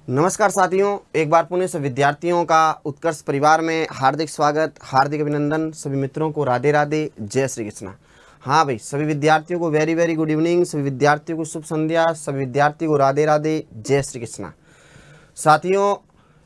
नमस्कार साथियों, एक बार पुनः सभी विद्यार्थियों का उत्कर्ष परिवार में हार्दिक स्वागत, हार्दिक अभिनंदन। सभी मित्रों को राधे राधे, जय श्री कृष्णा। हाँ भाई, सभी विद्यार्थियों को वेरी वेरी गुड इवनिंग, सभी विद्यार्थियों को शुभ संध्या, सभी विद्यार्थियों को राधे राधे, जय श्री कृष्णा। साथियों,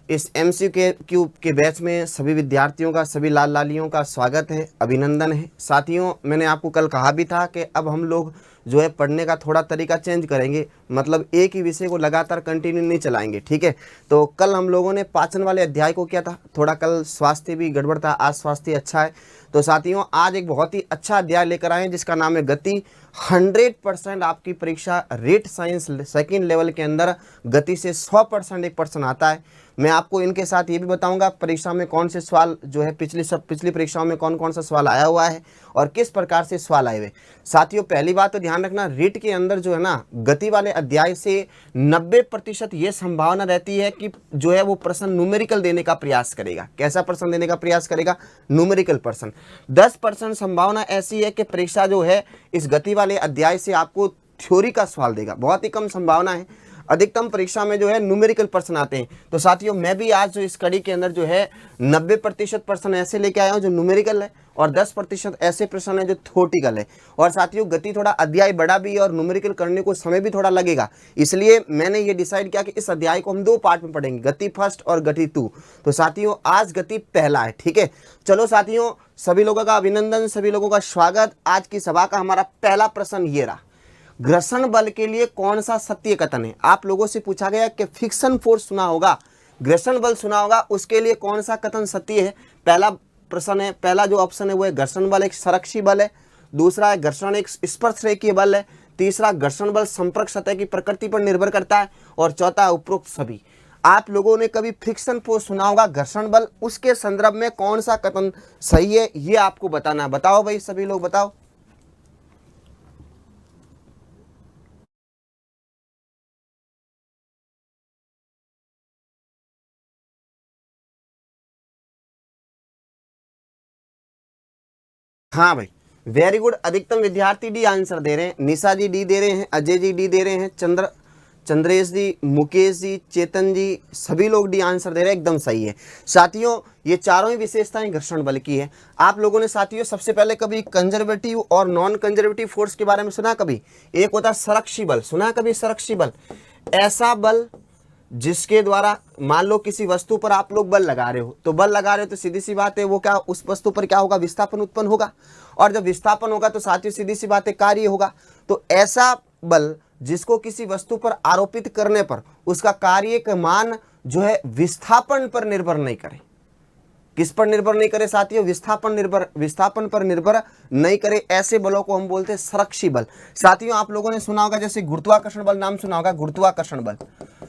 इस MCQ के बैच में सभी विद्यार्थियों का, सभी लाल लालियों का स्वागत है, अभिनंदन है। साथियों, मैंने आपको कल कहा भी था कि अब हम लोग जो है पढ़ने का थोड़ा तरीका चेंज करेंगे, मतलब एक ही विषय को लगातार कंटिन्यू नहीं चलाएंगे, ठीक है। तो कल हम लोगों ने पाचन वाले अध्याय को किया था, थोड़ा कल स्वास्थ्य भी गड़बड़ था, आज स्वास्थ्य अच्छा है। तो साथियों, आज एक बहुत ही अच्छा अध्याय लेकर आए हैं जिसका नाम है गति। 100% आपकी परीक्षा रेट साइंस सेकेंड लेवल के अंदर गति से 100% एक पर्सन आता है। मैं आपको इनके साथ ये भी बताऊंगा परीक्षा में कौन से सवाल जो है पिछली परीक्षाओं में कौन कौन सा सवाल आया हुआ है और किस प्रकार से सवाल आए हुए। साथियों, पहली बात तो ध्यान रखना, रीट के अंदर जो है ना गति वाले अध्याय से 90% ये संभावना रहती है कि जो है वो प्रश्न न्यूमेरिकल देने का प्रयास करेगा। कैसा प्रश्न देने का प्रयास करेगा? न्यूमेरिकल प्रश्न। 10% संभावना ऐसी है कि परीक्षा जो है इस गति वाले अध्याय से आपको थ्योरी का सवाल देगा, बहुत ही कम संभावना है। अधिकतम परीक्षा में जो है न्यूमेरिकल प्रश्न आते हैं। तो साथियों, मैं भी आज जो इस कड़ी के अंदर जो है 90% प्रश्न ऐसे लेके आया हूं जो न्यूमेरिकल है और 10% ऐसे प्रश्न है जो थ्योरेटिकल है। और साथियों, गति थोड़ा अध्याय बड़ा भी और न्यूमेरिकल करने को समय भी थोड़ा लगेगा, इसलिए मैंने ये डिसाइड किया कि इस अध्याय को हम 2 पार्ट में पढ़ेंगे, गति फर्स्ट और गति 2। तो साथियों, आज गति पहला है, ठीक है। चलो साथियों, सभी लोगों का अभिनंदन, सभी लोगों का स्वागत। आज की सभा का हमारा पहला प्रश्न ये रहा, घर्षण बल के लिए कौन सा सत्य कथन है? आप लोगों से पूछा गया कि फ्रिक्शन फोर्स सुना होगा, घर्षण बल सुना होगा, उसके लिए कौन सा कथन सत्य है? पहला प्रश्न है, पहला जो ऑप्शन है वो है घर्षण बल एक संरक्षी बल है, दूसरा है घर्षण एक स्पर्श रेखीय बल है, तीसरा घर्षण बल संपर्क सतह की प्रकृति पर निर्भर करता है और चौथा उपरोक्त सभी। आप लोगों ने कभी फ्रिक्शन फोर्स सुना होगा, घर्षण बल, उसके संदर्भ में कौन सा कथन सही है ये आपको बताना। बताओ भाई, सभी लोग बताओ। हाँ भाई, वेरी गुड। अधिकतम विद्यार्थी डी आंसर दे रहे हैं। निशा जी डी दे रहे हैं, अजय जी डी दे रहे हैं, चंद्रेश जी, मुकेश जी, चेतन जी, सभी लोग डी आंसर दे रहे हैं, एकदम सही है। साथियों, ये चारों ही विशेषताएं घर्षण बल की है। आप लोगों ने साथियों सबसे पहले कभी कंजर्वेटिव और नॉन कंजर्वेटिव फोर्स के बारे में सुना? कभी एक होता है संरक्षी बल, सुना कभी? संरक्षी बल ऐसा बल जिसके द्वारा मान लो किसी वस्तु पर आप लोग बल लगा रहे हो, तो बल लगा रहे हो तो सीधी सी बात है वो क्या, उस वस्तु पर क्या होगा? विस्थापन उत्पन्न होगा, और जब विस्थापन होगा तो साथियों सीधी सी बात है कार्य होगा। तो ऐसा बल जिसको किसी वस्तु पर आरोपित करने पर उसका कार्य का मान जो है विस्थापन पर निर्भर नहीं करे। किस पर निर्भर नहीं करे साथियों? विस्थापन पर निर्भर नहीं करे, ऐसे बलों को हम बोलते हैं संरक्षी बल। साथियों, आप लोगों ने सुना होगा जैसे गुरुत्वाकर्षण बल, नाम सुना होगा गुरुत्वाकर्षण बल।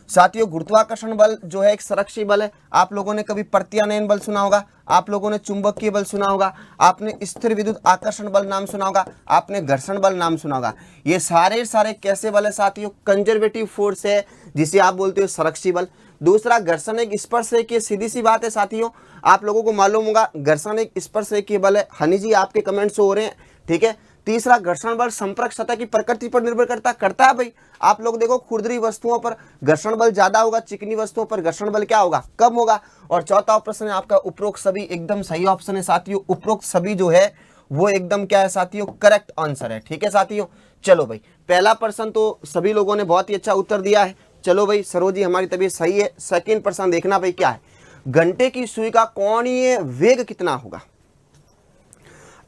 साथियों, गुरुत्वाकर्षण बल जो है एक संरक्षी बल है। आप लोगों ने कभी प्रत्यानयन बल सुना होगा, आप लोगों ने चुंबकीय बल सुना होगा, आपने स्थिर विद्युत आकर्षण बल नाम सुना होगा, आपने घर्षण बल नाम सुना होगा। ये सारे कैसे बल है साथियों? कंजर्वेटिव फोर्स है जिसे आप बोलते हो संरक्षी बल। दूसरा घर्षण एक स्पर्श रेखीय, सीधी सी बात है साथियों, आप लोगों को मालूम होगा घर्षण एक स्पर्श रेखीय बल है। हनी जी आपके कमेंट्स हो रहे हैं, ठीक है। तीसरा घर्षण बल संपर्क सतह की प्रकृति पर निर्भर करता है भाई। आप लोग देखो खुरदरी वस्तुओं पर घर्षण बल ज्यादा होगा, चिकनी वस्तुओं पर घर्षण बल क्या होगा? कम होगा। और चौथा ऑप्शन है आपका उपरोक्त सभी, एकदम सही ऑप्शन है साथियों। उपरोक्त सभी जो है वो एकदम क्या है साथियों? करेक्ट आंसर है, ठीक है साथियों। चलो भाई, पहला प्रश्न तो सभी लोगों ने बहुत ही अच्छा उत्तर दिया है। चलो भाई, सरोज जी हमारी तबीयत सही है। सेकंड प्रश्न देखना भाई क्या है, घंटे की सुई का कोणीय वेग कितना होगा?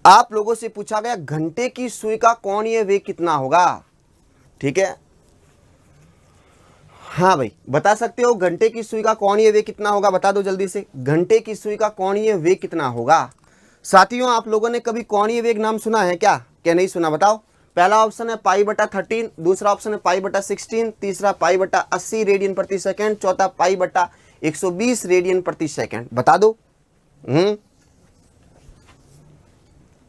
आप लोगों से पूछा गया घंटे की सुई का कोणीय वेग कितना होगा, ठीक है। हाँ भाई, बता सकते हो घंटे की सुई का कोणीय वेग कितना होगा? बता दो जल्दी से, घंटे की सुई का कोणीय वेग कितना होगा? साथियों, आप लोगों ने कभी कोणीय वेग नाम सुना है क्या नहीं सुना? बताओ। पहला ऑप्शन है π/13, दूसरा ऑप्शन है π/16, तीसरा π/80 रेडियन प्रति सेकंड, चौथा π/120 रेडियन प्रति सेकंड। बता दो।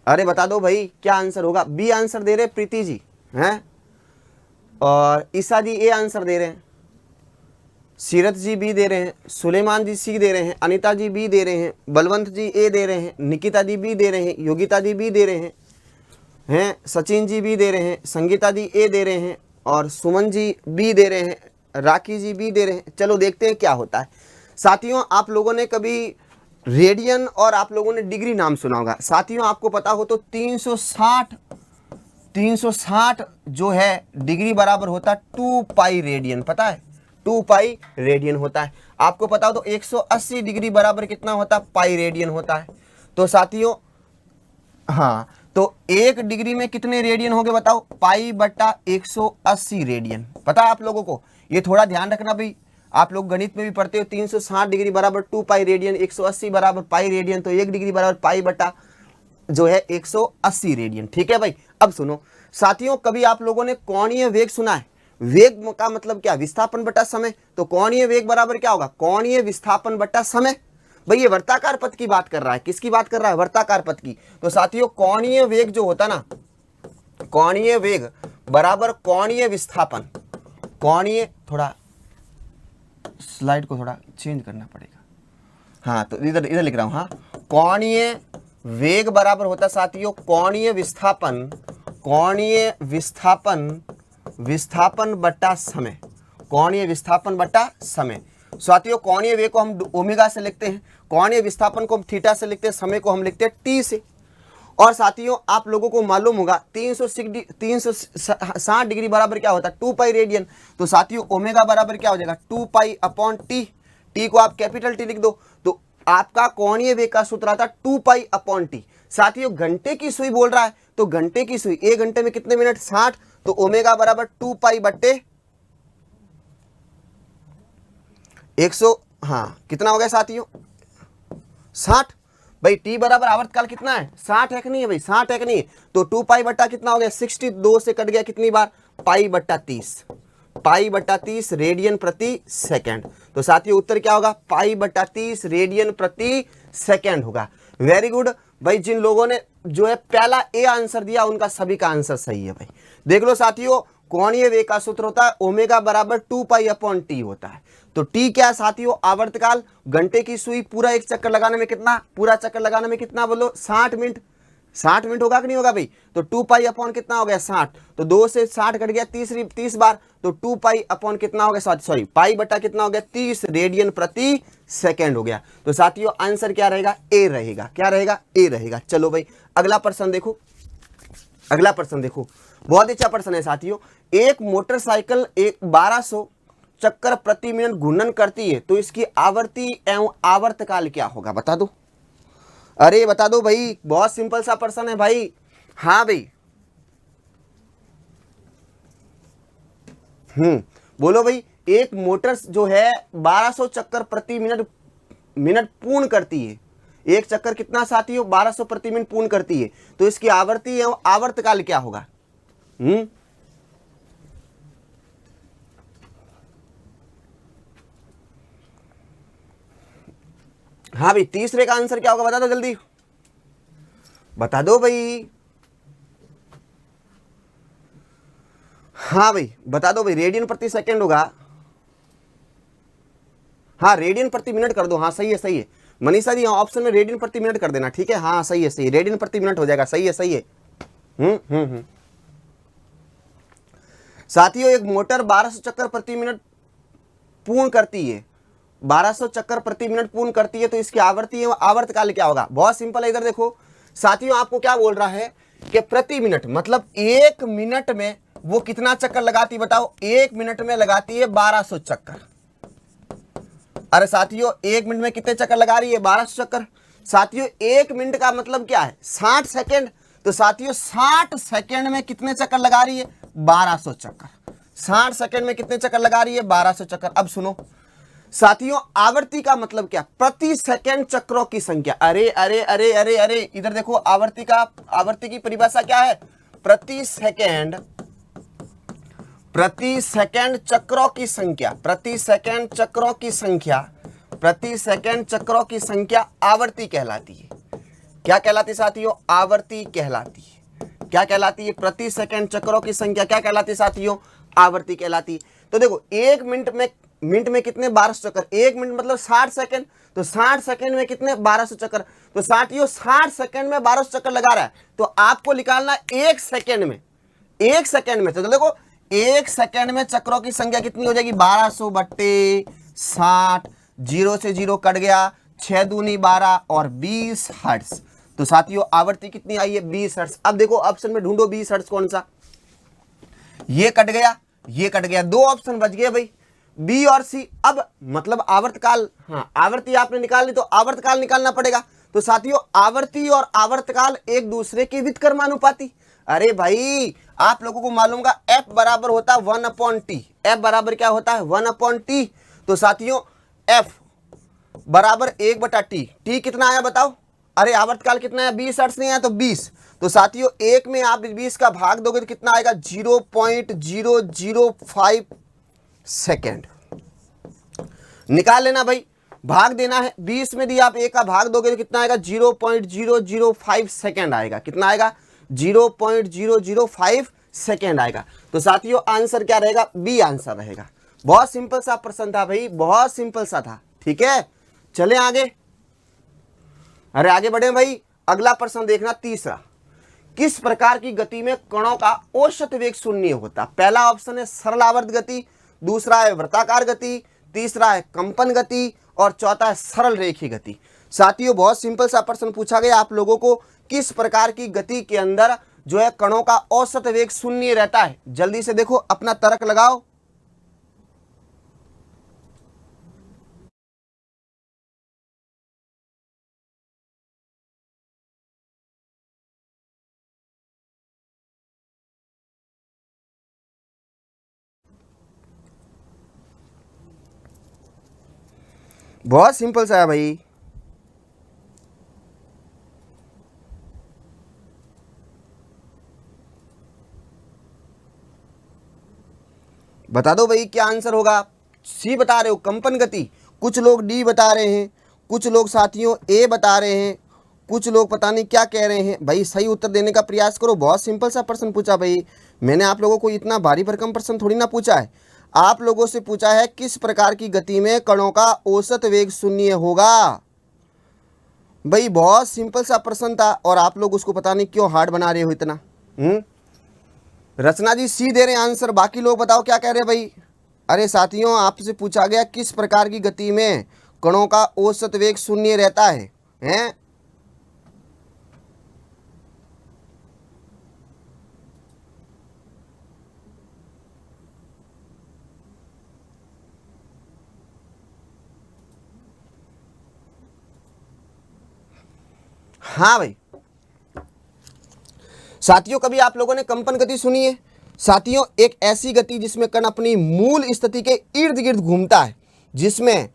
अरे बता दो भाई, क्या आंसर होगा? बी आंसर दे रहे प्रीति जी हैं, और ईसा जी ए आंसर दे रहे हैं, सीरत जी बी दे रहे हैं, सुलेमान जी सी दे रहे हैं, अनीता जी बी दे रहे हैं, बलवंत जी ए दे रहे हैं, निकिता जी बी दे रहे हैं, योगिता जी बी दे रहे हैं, सचिन जी बी दे रहे हैं, संगीता जी ए दे रहे हैं, और सुमन जी बी दे रहे हैं, राखी जी बी दे रहे हैं। चलो देखते हैं क्या होता है। साथियों आप लोगों ने कभी रेडियन और आप लोगों ने डिग्री नाम सुना होगा। साथियों आपको पता हो तो 360 जो है डिग्री बराबर होता है 2 पाई रेडियन। पता है 2 पाई रेडियन होता है। आपको पता हो तो 180 डिग्री बराबर कितना होता है, पाई रेडियन होता है। तो साथियों हाँ, तो 1 डिग्री में कितने रेडियन होंगे बताओ, पाई बटा 180 रेडियन। पता है आप लोगों को, ये थोड़ा ध्यान रखना भाई, आप लोग गणित में भी पढ़ते हो 360 डिग्री बराबर 2 पाई रेडियन, 180 बराबर पाई रेडियन, तो 1 डिग्री बराबर पाई बटा जो है 180 रेडियन। ठीक है भाई। अब सुनो साथियों, कभी आप लोगों ने कोणीय वेग सुना है? वेग का मतलब क्या, विस्थापन बटा समय। तो कोणीय वेग बराबर क्या होगा, कोणीय विस्थापन बटा समय। भाई ये वर्ताकार पथ की बात कर रहा है, किसकी बात कर रहा है, वर्ताकार पथ की। तो साथियों कोणीय वेग जो होता ना, कोणीय वेग बराबर कोणीय विस्थापन, कोणीय, थोड़ा स्लाइड को थोड़ा चेंज करना पड़ेगा। हाँ तो इधर लिख रहा हूं। हाँ, कोणीय वेग बराबर होता साथियों कोणीय विस्थापन, कोणीय विस्थापन बटा समय, कोणीय विस्थापन बटा समय। साथियों कोणीय वेग को हम ओमेगा से लिखते हैं, कोणीय विस्थापन को हम थीटा से लिखते हैं, समय को हम लिखते हैं टी से। और साथियों आप लोगों को मालूम होगा 360 डिग्री बराबर क्या होता है, 2 पाई रेडियन। तो साथियों ओमेगा बराबर क्या हो जाएगा, 2 पाई अपॉन टी। टी को आप कैपिटल टी लिख दो, तो आपका कोणीय वेग का सूत्र आता 2 पाई अपॉन टी। साथियों घंटे की सुई बोल रहा है, तो घंटे की सुई 1 घंटे में कितने मिनट, 60। तो ओमेगा बराबर 2 पाई बट्टे 100, हाँ कितना हो गया साथियों, 60। भाई टी बराबर आवर्तकाल कितना है, 60 है कि नहीं है भाई, 60 है कि नहीं है। तो 2 पाई बट्टा कितना हो गया, 60, 2 से कट गया कितनी बार, पाई बट्टा 30, पाई बट्टा 30 रेडियन प्रति सेकंड। तो साथियों उत्तर क्या होगा, पाई बट्टा 30 रेडियन प्रति सेकंड होगा। वेरी गुड भाई, जिन लोगों ने जो है पहला ए आंसर दिया उनका सभी का आंसर सही है भाई। देख लो साथियों, कोणीय वेग का सूत्र होता है ओमेगा बराबर 2 पाई अपॉन टी होता है। तो टी क्या है साथियों, आवर्तकाल। घंटे की सुई पूरा एक चक्कर लगाने में कितना, पूरा चक्कर लगाने में कितना बोलो, 60 मिनट। 60 मिनट होगा कि नहीं होगा भाई। तो 2 पाई अपॉन कितना हो गया, 60। तो 2 से 60 कट गया 30 बार, तो 2 पाई अपॉन कितना हो गया, सॉरी पाई बटा कितना हो गया, 30 रेडियन प्रति सेकेंड हो गया। तो साथियों आंसर क्या रहेगा, ए रहेगा। क्या रहेगा, ए रहेगा। चलो भाई अगला प्रश्न देखो, अगला प्रश्न देखो, बहुत अच्छा प्रश्न है साथियों। एक मोटरसाइकिल 1200 चक्कर प्रति मिनट घूर्णन करती है, तो इसकी आवर्ती एवं आवर्तकाल क्या होगा, बता दो। अरे बता दो भाई, बहुत सिंपल सा प्रश्न है भाई। हाँ भाई बोलो भाई। एक मोटर जो है 1200 चक्कर प्रति मिनट पूर्ण करती है। एक चक्कर कितना साथियों, 1200 प्रति मिनट पूर्ण करती है, तो इसकी आवर्ती एवं आवर्तकाल क्या होगा। हाँ भाई तीसरे का आंसर क्या होगा, बता दो जल्दी, बता दो भाई। हाँ भाई बता दो भाई, रेडियन प्रति सेकंड होगा। हाँ रेडियन प्रति मिनट कर दो, हाँ सही है सही है मनीषा जी, ऑप्शन में रेडियन प्रति मिनट कर देना, ठीक है। हाँ सही है सही है, रेडियन प्रति मिनट हो जाएगा, सही है सही है। साथियों एक मोटर 1200 चक्कर प्रति मिनट पूर्ण करती है, 1200 चक्कर प्रति मिनट पूर्ण करती है, तो इसकी आवर्ती एवं आवर्तकाल क्या होगा। बहुत सिंपल है, इधर देखो साथियों, आपको क्या बोल रहा है कि प्रति मिनट मतलब 1 मिनट में वो कितना चक्कर लगाती, बताओ। 1 मिनट में लगाती है 1200 चक्कर। अरे साथियों 1 मिनट में कितने चक्कर लगा रही है, 1200 चक्कर। साथियों 1 मिनट का मतलब क्या है, 60 सेकेंड। तो साथियों 60 सेकेंड में कितने चक्कर लगा रही है, 1200 चक्कर। 60 सेकेंड में कितने चक्कर लगा रही है, 1200 चक्कर। अब सुनो साथियों, आवर्ती का मतलब क्या, प्रति सेकंड चक्रों की संख्या। अरे अरे अरे अरे अरे इधर देखो, आवर्ती की परिभाषा क्या है, प्रति सेकंड चक्रों की संख्या, प्रति सेकंड चक्रों की संख्या, प्रति सेकंड चक्रों की संख्या आवर्ती कहलाती है। क्या कहलाती साथियों, आवर्ती कहलाती है। क्या कहलाती है, प्रति सेकंड चक्रों की संख्या क्या कहलाती है साथियों, आवर्ती कहलाती है। तो देखो 1 मिनट में कितने, 1200 चक्कर। 1 मिनट मतलब 60 सेकंड, तो 60 सेकंड में कितने, 1200 चक्कर। तो साथियों 60 सेकंड में 1200 चक्कर लगा रहा है, तो आपको निकालना 1 सेकंड में, 1 सेकंड में। तो देखो 1 सेकेंड में चक्रों की संख्या कितनी हो जाएगी 1200 बट्टे 60, 0 से 0 कट गया, 6 दूनी 12 और 20 हर्ट्ज। तो साथियों आवृत्ति कितनी आई है 20 हर्ट्ज। अब देखो ऑप्शन में ढूंढो 20 हर्ट्ज कौन सा, ये कट गया, ये कट गया, 2 ऑप्शन बच गए भाई, बी और सी। अब मतलब आवर्तकाल, हाँ आवृत्ति आपने निकाल ली तो आवर्तकाल निकालना पड़ेगा। तो साथियों आवर्ती और आवर्तकाल एक दूसरे के व्युत्क्रमानुपाती। अरे भाई आप लोगों को मालूम होगा F बराबर होता है 1/T। F बराबर क्या होता है 1/T। तो साथियों F बराबर 1/T। T कितना आया बताओ, अरे आवर्तकाल कितना है 20 हर्ट्ज नहीं आया तो 20। तो साथियों 1 में आप 20 का भाग दोगे तो कितना आएगा 0.005 सेकेंड। निकाल लेना भाई, भाग देना है, 20 में दिया आप 1 का भाग दोगे तो कितना आएगा 0.005 सेकेंड आएगा। कितना आएगा 0.005 सेकेंड आएगा। तो साथियों आंसर क्या रहेगा, बी आंसर रहेगा। बहुत सिंपल सा प्रश्न था भाई, बहुत सिंपल सा था। ठीक है चले आगे, अरे आगे बढ़े भाई। अगला प्रश्न देखना तीसरा, किस प्रकार की गति में कणों का औसत वेग शून्य होता। पहला ऑप्शन है सरल आवर्त गति, दूसरा है वृत्ताकार गति, तीसरा है कंपन गति और चौथा है सरल रेखीय गति। साथियों बहुत सिंपल सा प्रश्न पूछा गया आप लोगों को, किस प्रकार की गति के अंदर जो है कणों का औसत वेग शून्य रहता है। जल्दी से देखो अपना तर्क लगाओ। बहुत सिंपल सा है भाई। बता दो भाई क्या आंसर होगा। सी बता रहे हो कंपन गति, कुछ लोग डी बता रहे हैं, कुछ लोग साथियों ए बता रहे हैं, कुछ लोग पता नहीं क्या कह रहे हैं। भाई सही उत्तर देने का प्रयास करो। बहुत सिंपल सा प्रश्न पूछा भाई, मैंने आप लोगों को इतना भारी भरकम प्रश्न थोड़ी ना पूछा है। आप लोगों से पूछा है किस प्रकार की गति में कणों का औसत वेग शून्य होगा। भाई बहुत सिंपल सा प्रश्न था और आप लोग उसको पता नहीं क्यों हार्ड बना रहे हो इतना। रचना जी सी दे रहे हैं आंसर, बाकी लोग बताओ क्या कह रहे हैं भाई। अरे साथियों आपसे पूछा गया किस प्रकार की गति में कणों का औसत वेग शून्य रहता है, हैं? हाँ भाई साथियों कभी आप लोगों ने कंपन गति सुनी है। साथियों एक ऐसी गति जिसमें कण अपनी मूल स्थिति के इर्द गिर्द घूमता है, जिसमें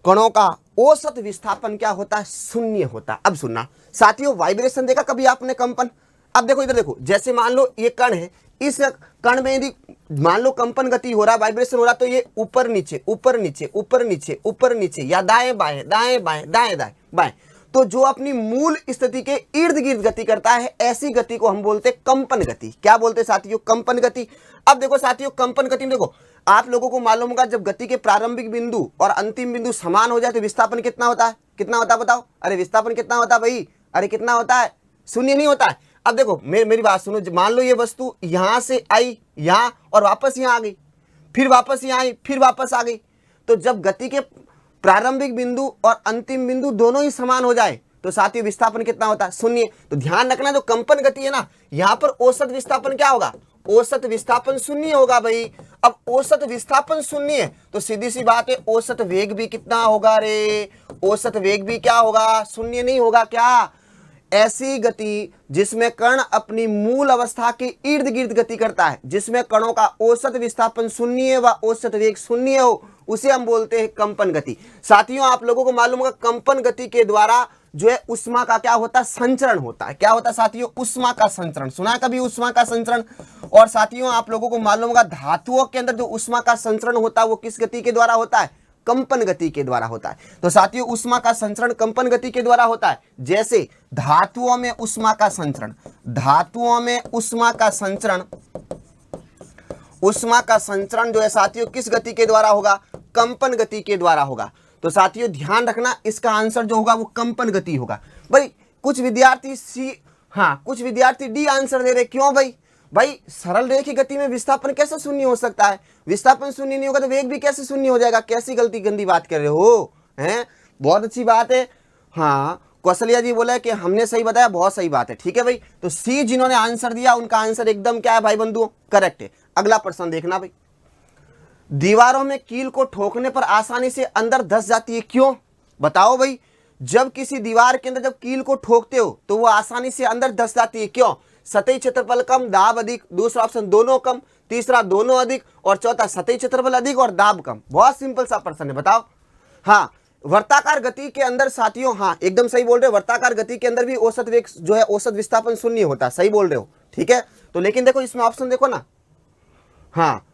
कणों का औसत विस्थापन क्या होता है शून्य होता है। अब सुनना साथियों, वाइब्रेशन देखा कभी आपने कंपन। अब देखो इधर देखो, जैसे मान लो ये कण है, इस कण में यदि मान लो कंपन गति हो रहा है, वाइब्रेशन हो रहा है, तो ये ऊपर नीचे ऊपर नीचे ऊपर नीचे ऊपर नीचे या दाएं बाएं दाएं बाएं दाएं दाएं बाएं, तो जो अपनी मूल स्थिति के इर्द गिर्द गति करता है, ऐसी गति को हम बोलते हैं कंपन गति। क्या बोलते हैं साथियों, कंपन गति। अब देखो साथियों कंपन गति में देखो आप लोगों को मालूम होगा, जब गति के प्रारंभिक बिंदु और अंतिम बिंदु समान हो जाए तो विस्थापन कितना होता है, कितना होता है बताओ। अरे विस्थापन कितना होता है भाई, अरे कितना होता है, शून्य नहीं होता है। अब देखो मेरी बात सुनो, मान लो ये वस्तु यहां से आई यहां और वापस यहां आ गई, फिर वापस यहां आई, फिर वापस आ गई, तो जब गति के प्रारंभिक बिंदु और अंतिम बिंदु दोनों ही समान हो जाए तो साथियों विस्थापन कितना होता है, शून्य। तो ध्यान रखना जो कंपन गति है ना, यहां पर औसत विस्थापन क्या होगा, औसत विस्थापन शून्य होगा भाई। अब औसत विस्थापन शून्य है तो सीधी सी बात है औसत वेग भी कितना होगा रे, औसत वेग भी क्या होगा, शून्य नहीं होगा क्या। ऐसी गति जिसमें कण अपनी मूल अवस्था के इर्द गिर्द गति करता है, जिसमें कणों का औसत विस्थापन शून्य व औसत वेग शून्य हो, उसे हम बोलते हैं कंपन गति। साथियों आप लोगों को मालूम होगा कंपन गति के द्वारा जो है उष्मा का क्या होता है, संचरण होता है। क्या होता है साथियों, उष्मा का संचरण। सुना है कभी उष्मा का संचरण। और साथियों आप लोगों को मालूम होगा धातुओं के अंदर जो उष्मा का संचरण होता है वो किस गति के द्वारा होता है, कंपन गति के द्वारा होता है। तो साथियों उष्मा का संचरण कंपन गति के द्वारा होता है। जैसे धातुओं में उष्मा का संचरण, धातुओं में उष्मा का संचरण, उष्मा का संचरण जो है साथियों किस गति के द्वारा होगा, कंपन गति के द्वारा होगा। तो साथियों ध्यान रखना इसका आंसर जो होगा वो कंपन गति होगा। भाई कुछ विद्यार्थी सी, हाँ कुछ विद्यार्थी डी आंसर दे रहे, क्यों भाई, भाई सरल रेखीय गति में विस्थापन कैसे शून्य हो सकता है? विस्थापन शून्य नहीं होगा तो वेग भी कैसे शून्य हो जाएगा? कैसी गलती गंदी बात कर रहे हो हैं? बहुत अच्छी बात है। हाँ, कौशल्या जी बोला है कि हमने सही बताया, बहुत सही बात है। ठीक है भाई, तो सी जिन्होंने आंसर दिया उनका आंसर एकदम क्या है भाई बंधुओं? करेक्ट है। अगला प्रश्न देखना भाई, दीवारों में कील को ठोकने पर आसानी से अंदर धंस जाती है, क्यों? बताओ भाई। जब किसी दीवार के अंदर जब कील को ठोकते हो तो वो आसानी से अंदर धंस जाती है, क्यों? सतही क्षेत्रफल कम, दाब अधिक। दूसरा ऑप्शन दोनों कम, तीसरा दोनों अधिक, और चौथा सतही क्षेत्रफल अधिक और दाब कम। बहुत सिंपल सा प्रश्न है, बताओ। हाँ, वर्ताकार गति के अंदर साथियों, हाँ एकदम सही बोल रहे हो, वर्ताकार गति के अंदर भी औसत वेग जो है, औसत विस्थापन शून्य होता है, सही बोल रहे हो। ठीक है, तो लेकिन देखो इसमें ऑप्शन देखो ना, हाँ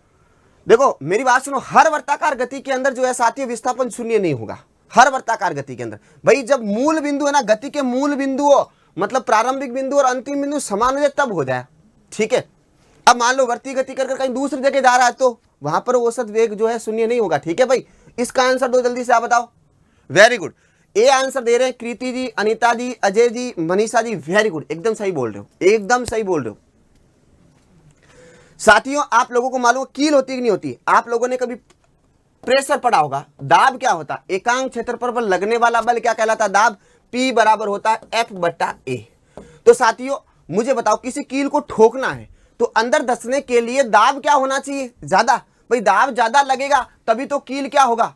देखो मेरी बात सुनो, हर वर्ताकार गति के अंदर जो है साथियों विस्थापन शून्य नहीं होगा, हर वर्ताकार गति के अंदर। भाई जब मूल बिंदु है ना, गति के मूल बिंदुओं मतलब प्रारंभिक बिंदु और अंतिम बिंदु समान हो जाए तब हो जाए। ठीक है, अब मान लो वर्ती गति कर कहीं दूसरी जगह जा रहा है तो वहां पर औसत वेग जो है शून्य नहीं होगा। ठीक है भाई, इसका आंसर दो जल्दी से, आप बताओ। वेरी गुड, ए आंसर दे रहे हैं कृति जी, अनीता जी, अजय जी, मनीषा जी, वेरी गुड, एकदम सही बोल रहे हो, एकदम सही बोल रहे हो। साथियों आप लोगों को मालूम कील होती कि नहीं होती? आप लोगों ने कभी प्रेशर पढ़ा होगा, दाब क्या होता? एकांक क्षेत्रफल पर लगने वाला बल क्या कहलाता? दाब। P बराबर होता है F/A। तो साथियों मुझे बताओ, किसी कील को ठोकना है तो अंदर धंसने के लिए दाब क्या होना चाहिए? ज्यादा। भाई दाब ज्यादा लगेगा तभी तो कील क्या होगा?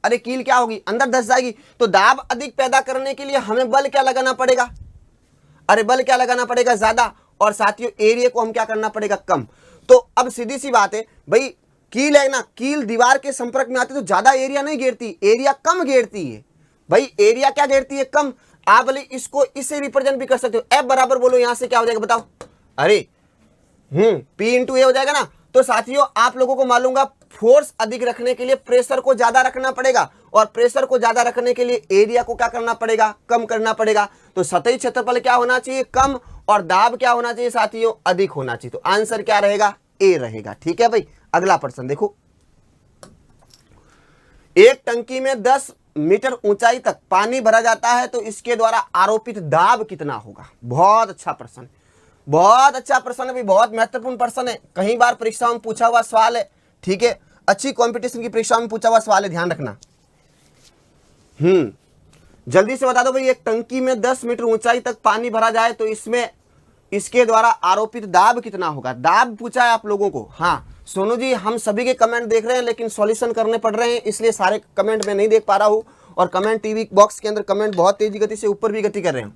अरे कील क्या होगी? अंदर धंस जाएगी। तो दाब अधिक पैदा करने के लिए हमें बल क्या लगाना पड़ेगा? अरे बल क्या लगाना पड़ेगा? ज्यादा। और साथियों एरिया को हम क्या करना पड़ेगा? कम। तो अब सीधी सी बात है भाई, कील है ना, कील दीवार के संपर्क में आती तो ज्यादा एरिया नहीं घेरती, एरिया कम घेरती है। भाई एरिया क्या घेरती है? कम। आप बोले इसको इससे रिप्रेजेंट भी कर सकते हो, F बराबर बोलो यहां से क्या हो जाएगा बताओ? अरे P इंटू ए हो जाएगा ना। तो साथियों आप लोगों को मालूम है फोर्स अधिक रखने के लिए प्रेशर को ज्यादा रखना पड़ेगा, और प्रेशर को ज्यादा रखने के लिए एरिया को क्या करना पड़ेगा? कम करना पड़ेगा। तो सतही क्षेत्रफल क्या होना चाहिए? कम। और दाब क्या होना चाहिए साथियों? अधिक होना चाहिए। तो आंसर क्या रहेगा? ए रहेगा। ठीक है भाई, अगला प्रश्न देखो, एक टंकी में 10 मीटर ऊंचाई तक पानी भरा जाता है तो इसके द्वारा आरोपित दाब कितना होगा? बहुत अच्छा प्रश्न, बहुत अच्छा प्रश्न है भाई, बहुत महत्वपूर्ण प्रश्न है, कई बार परीक्षा में पूछा हुआ सवाल है। ठीक है, अच्छी कंपटीशन की परीक्षा में पूछा हुआ सवाल है, ध्यान रखना। जल्दी से बता दो भाई, एक टंकी में 10 मीटर ऊंचाई तक पानी भरा जाए तो इसमें इसके द्वारा आरोपित दाब कितना होगा? दाब पूछा है आप लोगों को। हाँ सोनू जी, हम सभी के कमेंट देख रहे हैं लेकिन सॉल्यूशन करने पड़ रहे हैं, इसलिए सारे कमेंट में नहीं देख पा रहा हूं, और कमेंट टीवी बॉक्स के अंदर कमेंट बहुत तेजी गति से ऊपर भी गति कर रहे हैं।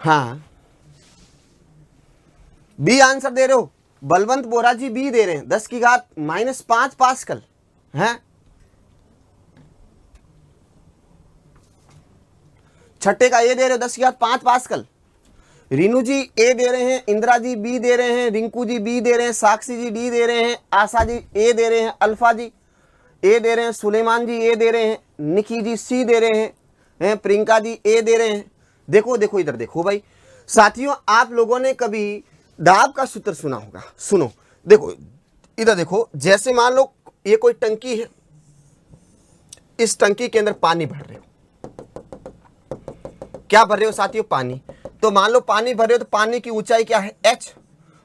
हाँ बी आंसर दे रहे हो, बलवंत बोरा जी बी दे रहे हैं, 10⁻⁻5 पास्कल है। छठे का ए दे रहे हो 10⁻5 पास्कल। रीनू जी ए दे रहे हैं, इंदिरा जी बी दे रहे हैं, रिंकू जी बी दे रहे हैं, साक्षी जी डी दे रहे हैं, आशा जी ए दे रहे हैं, अल्फा जी ए दे रहे हैं, सुलेमान जी ए दे रहे हैं, निकी जी सी दे रहे हैं, प्रियंका जी ए दे रहे हैं। देखो देखो इधर देखो भाई साथियों, आप लोगों ने कभी दाब का सूत्र सुना होगा। सुनो देखो इधर देखो, जैसे मान लो ये कोई टंकी है, इस टंकी के अंदर पानी भर रहे हो, क्या भर रहे हो साथियों? पानी। तो मान लो पानी भर रहे हो तो पानी की ऊंचाई क्या है? h।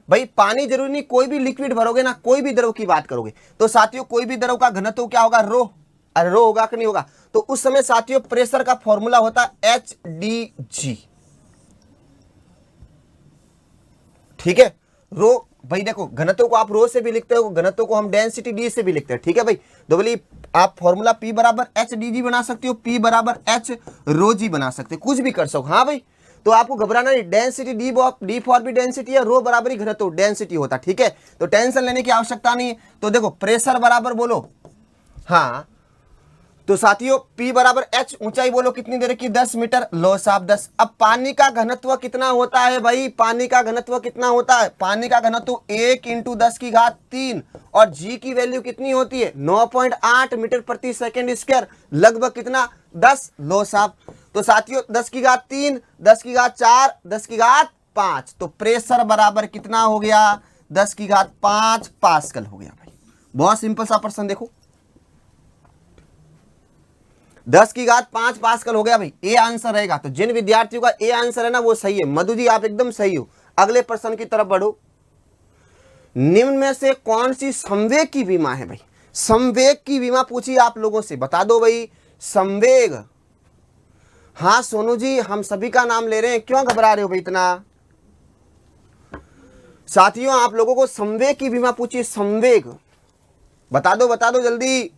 भाई पानी जरूरी नहीं, कोई भी लिक्विड भरोगे ना, कोई भी द्रव की बात करोगे तो साथियों कोई भी द्रव का घनत्व क्या होगा? रो। अरे रो होगा कि नहीं होगा? तो उस समय साथियों प्रेशर का फॉर्मूला होता है HdG। ठीक है, रो भाई देखो घनत्व को आप रो से भी लिखते हो, घनत्व को हम डेंसिटी डी से भी लिखते हैं। ठीक है भाई, तो बोलिए आप फॉर्मूला P बराबर HdG बना सकते हो, P बराबर H रो जी बना सकते हो, कुछ भी कर सको। हाँ भाई, तो आपको घबराना नहीं, डेंसिटी डी फॉर भी डेंसिटी है, रो बराबर ही घनत्व डेंसिटी होता। ठीक है, तो टेंशन लेने की आवश्यकता नहीं है। तो देखो प्रेशर बराबर बोलो, हाँ तो साथियों P बराबर H, ऊंचाई बोलो कितनी दे रखी? 10 मीटर, लो साहब 10। अब पानी का घनत्व कितना होता है भाई? पानी का घनत्व कितना होता है? पानी का घनत्व 1 × 10⁻3, और G की वैल्यू कितनी होती है? 9.8 मीटर प्रति सेकेंड स्क्वायर, लगभग कितना? 10। लो साहब, तो साथियों 10⁻3, 10⁻4, 10⁻5, तो प्रेशर बराबर कितना हो गया? 10⁻5 पास्कल हो गया भाई। बहुत सिंपल सा प्रश्न देखो, 10 की घात 5 पास्कल हो गया भाई, ए आंसर रहेगा। तो जिन विद्यार्थियों का ए आंसर है ना वो सही है। मधु जी आप एकदम सही हो। अगले प्रश्न की तरफ बढ़ो। निम्न में से कौन सी संवेग की विमा है भाई? संवेग की विमा पूछी आप लोगों से, बता दो भाई। संवेग, हाँ सोनू जी हम सभी का नाम ले रहे हैं, क्यों घबरा रहे हो भाई इतना? साथियों आप लोगों को संवेग की विमा पूछी, संवेग बता दो जल्दी।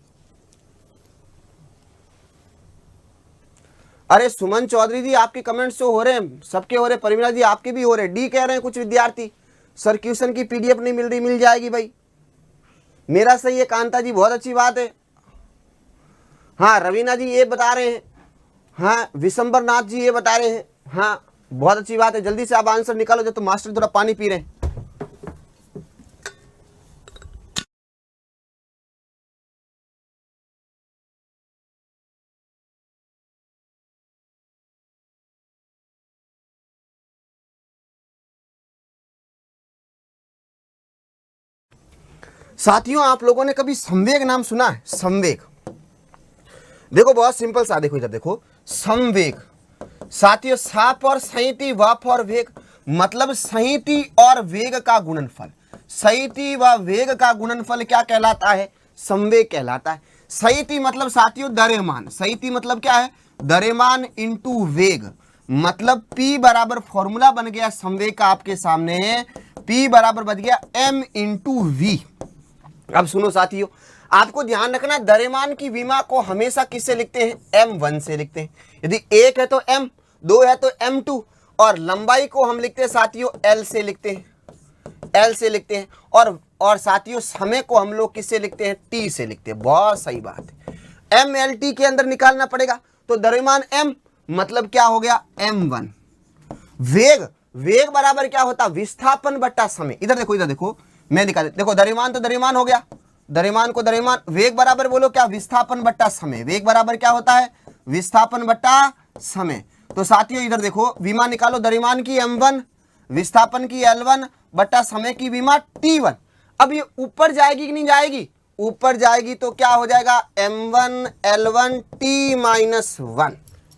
अरे सुमन चौधरी जी आपके कमेंट शो हो रहे हैं, सबके हो रहे। परिमला जी आपके भी हो रहे। डी कह रहे हैं कुछ विद्यार्थी, सर क्वेश्चन की पीडीएफ नहीं मिल रही, मिल जाएगी भाई। मेरा सही है कांता जी, बहुत अच्छी बात है। हाँ रवीना जी ये बता रहे हैं, हाँ विशंबर नाथ जी ये बता रहे हैं, हाँ बहुत अच्छी बात है। जल्दी से आप आंसर निकालो, जब तो मास्टर थोड़ा पानी पी रहे हैं। साथियों आप लोगों ने कभी संवेग नाम सुना है? संवेग देखो बहुत सिंपल सा, देखो इधर देखो। संवेग साथियों साप और संहिति वफ और वेग, मतलब संहिति और वेग का गुणनफल। संहिति व वेग का गुणनफल क्या कहलाता है? संवेग कहलाता है। संहिति मतलब साथियों द्रव्यमान, संहिति मतलब क्या है? द्रव्यमान इंटू वेग, मतलब P बराबर फॉर्मूला बन गया संवेग का आपके सामने, P बराबर बन गया M इंटू वी। अब सुनो साथियों, आपको ध्यान रखना, द्रव्यमान की विमा को हमेशा किससे लिखते हैं? M1 से लिखते हैं। यदि 1 है तो M, 2 है तो M2, और लंबाई को हम लिखते हैं साथियों L से लिखते हैं, L से लिखते हैं। और साथियों समय को हम लोग किससे लिखते हैं? T से लिखते हैं। बहुत सही बात है। MLT के अंदर निकालना पड़ेगा, तो द्रव्यमान M मतलब क्या हो गया? M1। वेग, वेग बराबर क्या होता? विस्थापन बट्टा समय। इधर देखो मैं निकाल, देखो द्रव्यमान तो द्रव्यमान हो गया, द्रव्यमान को द्रव्यमान। वेग बराबर बोलो क्या? विस्थापन बट्टा समय। वेग बराबर क्या होता है? विस्थापन बट्टा समय। तो साथियों इधर देखो, विमा निकालो, द्रव्यमान की M1, विस्थापन की L1 बट्टा समय की विमा T1। अब ये ऊपर जाएगी कि नहीं जाएगी? ऊपर जाएगी तो क्या हो जाएगा? M1 L1 T-1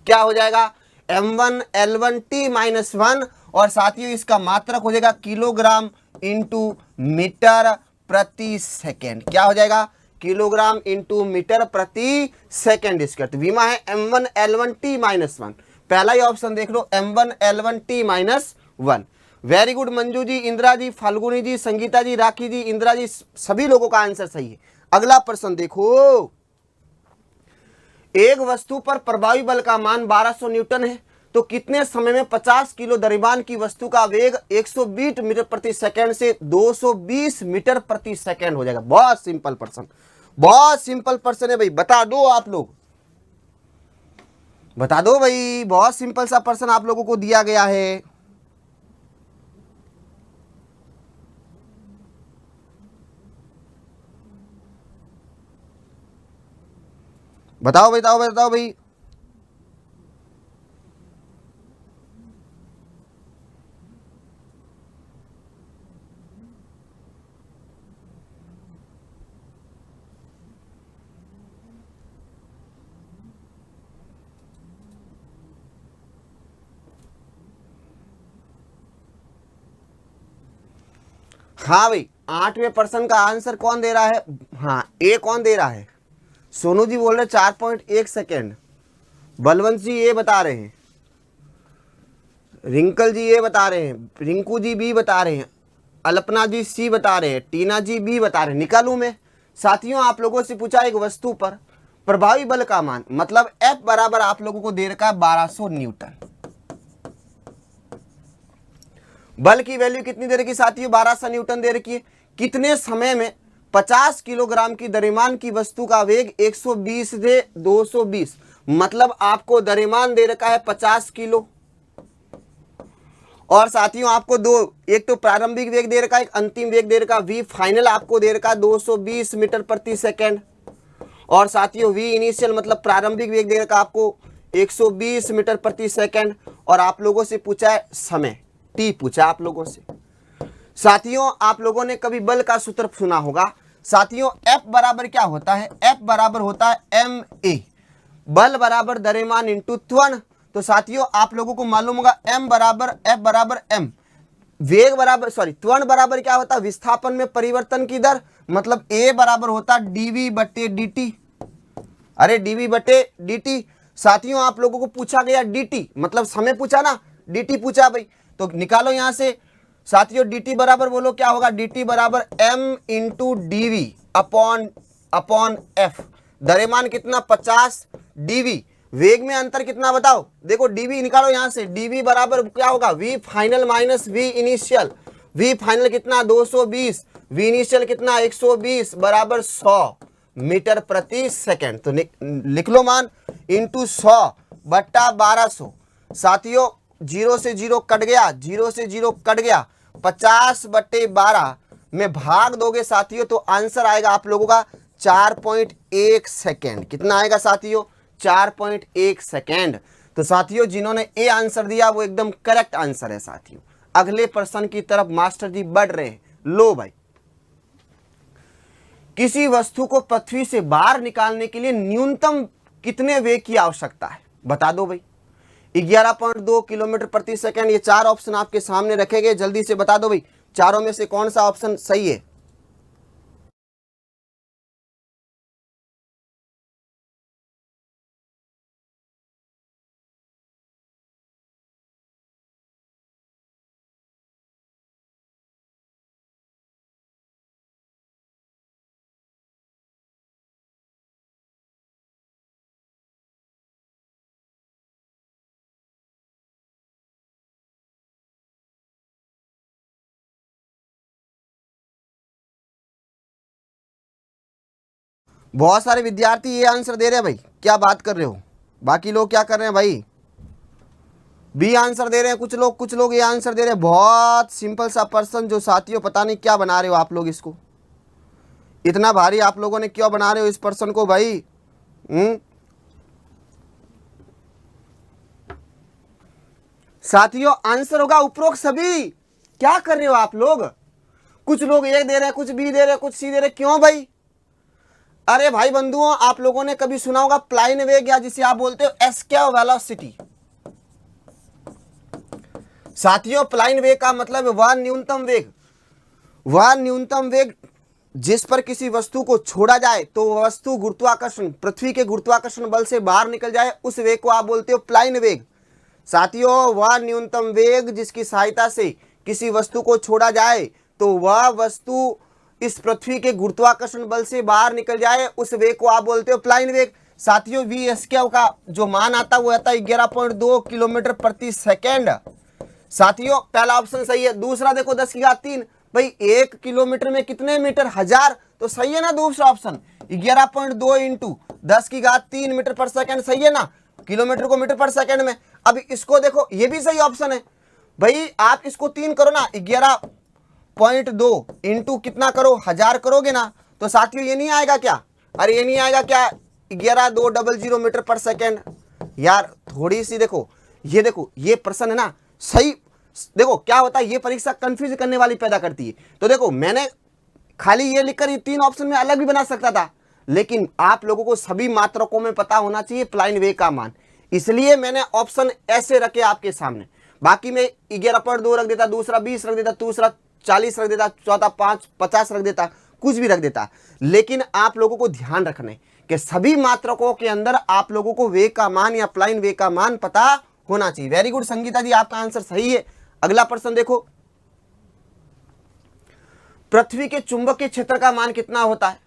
क्या हो जाएगा? M1 L1 T-1। और साथियों इसका मात्रक हो जाएगा किलोग्राम इंटू मीटर प्रति सेकेंड। क्या हो जाएगा? किलोग्राम इंटू मीटर प्रति सेकेंड स्क्वायर। तो विमा है M1 L1 T-1। पहला ही ऑप्शन देख लो, M1 L1 T-1। Very good Manju ji, Indira ji, Falguni ji, Sangeeta ji, Rakhi ji, Indira ji, सभी लोगों का आंसर सही है। अगला प्रश्न देखो, एक वस्तु पर प्रभावी बल का मान 1200 न्यूटन है, तो कितने समय में 50 किलो द्रव्यमान की वस्तु का वेग 120 मीटर प्रति सेकंड से 220 मीटर प्रति सेकंड हो जाएगा? बहुत सिंपल प्रश्न, बहुत सिंपल प्रश्न है भाई। बता दो आप लोग, बता दो भाई, बहुत सिंपल सा प्रश्न आप लोगों को दिया गया है। बताओ भाई। हाँ भाई 8वें प्रश्न का आंसर कौन दे रहा है? हाँ ए कौन दे रहा है? सोनू जी बोल रहे 4.1 सेकेंड, बलवंत जी ये बता रहे हैं, रिंकल जी ये बता रहे हैं, रिंकू जी बी बता रहे हैं, अल्पना जी सी बता रहे हैं, टीना जी बी बता रहे हैं। निकालूं मैं? साथियों आप लोगों से पूछा एक वस्तु पर प्रभावी बल का मान, मतलब F बराबर आप लोगों को दे रखा है 1200 न्यूटन। बल की वैल्यू कितनी दे रखी साथियों? 1200 न्यूटन दे रखी है। कितने समय में 50 किलोग्राम की द्रव्यमान की वस्तु का वेग 120 से 220, मतलब आपको द्रव्यमान दे रखा है 50 किलो, और साथियों आपको दो, एक तो प्रारंभिक वेग दे रखा है, एक अंतिम वेग दे रखा है। वी फाइनल आपको दे रखा है 220 मीटर प्रति सेकेंड, और साथियों वी इनिशियल मतलब प्रारंभिक वेग दे रखा है आपको 120 मीटर प्रति सेकेंड, और आप लोगों से पूछा है समय टी पूछा आप लोगों से। साथियों आप लोगों ने कभी बल का सूत्र सुना होगा। साथियों F बराबर क्या होता है? F बराबर होता है ma, बल बराबर द्रव्यमान इंटू त्वरण। तो साथियों आप लोगों को मालूम होगा m बराबर F बराबर m, वेग बराबर त्वरण बराबर क्या होता है, विस्थापन में परिवर्तन की दर, मतलब a बराबर होता dv बटे dt। अरे dv बटे dt। साथियों आप लोगों को पूछा गया dt, मतलब समय पूछा ना, dt पूछा भाई, तो निकालो यहां से। साथियों dt बराबर बोलो क्या होगा, dt बराबर m into D upon f। द्रव्यमान कितना 50 dv, वेग में अंतर कितना बताओ, देखो dv निकालो यहां से, dv बराबर क्या होगा, v final minus v initial. v final कितना 220, v इनिशियल कितना 120 बराबर 100 मीटर प्रति सेकंड। तो लिख लो मान इंटू 100 बट्टा 1200। साथियों जीरो से जीरो कट गया, जीरो से जीरो कट गया, 50 बट्टे 12 में भाग दोगे साथियों तो आंसर आएगा आप लोगों का 4.1 सेकेंड। कितना आएगा साथियों, 4.1 सेकेंड। तो साथियों जिन्होंने ए आंसर दिया वो एकदम करेक्ट आंसर है। साथियों अगले प्रश्न की तरफ मास्टर जी बढ़ रहे हैं। लो भाई, किसी वस्तु को पृथ्वी से बाहर निकालने के लिए न्यूनतम कितने वेग की आवश्यकता है, बता दो भाई। 11.2 किलोमीटर प्रति सेकंड। ये चार ऑप्शन आपके सामने रखे गए, जल्दी से बता दो भाई, चारों में से कौन सा ऑप्शन सही है। बहुत सारे विद्यार्थी ये आंसर दे रहे हैं भाई, क्या बात कर रहे हो। बाकी लोग क्या कर रहे हैं भाई, बी आंसर दे रहे हैं कुछ लोग ये आंसर दे रहे हैं। बहुत सिंपल सा पर्सन जो साथियों पता नहीं क्या बना रहे हो आप लोग, इसको इतना भारी आप लोगों ने क्यों बना रहे हो इस पर्सन को भाई। साथियों आंसर होगा उपरोक्त सभी। क्या कर रहे हो आप लोग, कुछ लोग ए दे रहे हैं, कुछ बी दे रहे हैं, कुछ सी दे रहे हैं, क्यों भाई। अरे भाई बंधुओं, आप लोगों ने कभी सुना होगा प्लाइन वेग, या जिसे आप बोलते हो एस्केप वेलोसिटी। साथियों प्लाइन वेग का मतलब है वह न्यूनतम वेग, वह न्यूनतम वेग जिस पर किसी वस्तु को छोड़ा जाए तो वस्तु गुरुत्वाकर्षण, पृथ्वी के गुरुत्वाकर्षण बल से बाहर निकल जाए, उस वेग को आप बोलते हो प्लाइन वेग। साथियों वह न्यूनतम वेग जिसकी सहायता से किसी वस्तु को छोड़ा जाए तो वह वस्तु इस पृथ्वी के गुरुत्वाकर्षण बल से बाहर निकल जाए, उस वेग को आप बोलते हो प्लाइन वेग। साथियों वी एसकेव का जो मान आता है वो आता है 11.2 किलोमीटर प्रति सेकेंड। साथियों पहला ऑप्शन सही है। दूसरा देखो 10 की घात 3, भाई 1 किलोमीटर में कितने मीटर, 1000, तो सही है ना दूसरा ऑप्शन। 11.2 इंटू 10 की घात 3 मीटर पर सेकंड, सही है ना, किलोमीटर को मीटर पर सेकंड में। अब इसको देखो ये भी सही ऑप्शन है भाई, आप इसको 3 करो ना, 11.2 इंटू कितना करो, 1000 करोगे ना, तो साथियों ये नहीं आएगा क्या, अरे ये नहीं आएगा क्या, 11200 मीटर पर सेकंड। यार थोड़ी सी देखो, ये देखो ये प्रश्न है ना सही। देखो क्या होता है, ये परीक्षा कंफ्यूज करने वाली पैदा करती है। तो देखो मैंने खाली ये लिखकर ये 3 ऑप्शन में अलग भी बना सकता था, लेकिन आप लोगों को सभी मात्रकों में पता होना चाहिए प्लाइन वेग का मान, इसलिए मैंने ऑप्शन ऐसे रखे आपके सामने। बाकी मैं 11.2 रख देता, दूसरा 20 रख देता, दूसरा 40 रख देता, चौथा 50 रख देता, कुछ भी रख देता। लेकिन आप लोगों को ध्यान रखना है कि सभी मात्रकों के अंदर आप लोगों को वेग का मान या प्लाइन वेग का मान पता होना चाहिए। वेरी गुड संगीता जी, आपका आंसर सही है। अगला प्रश्न देखो, पृथ्वी के चुंबकीय क्षेत्र का मान कितना होता है।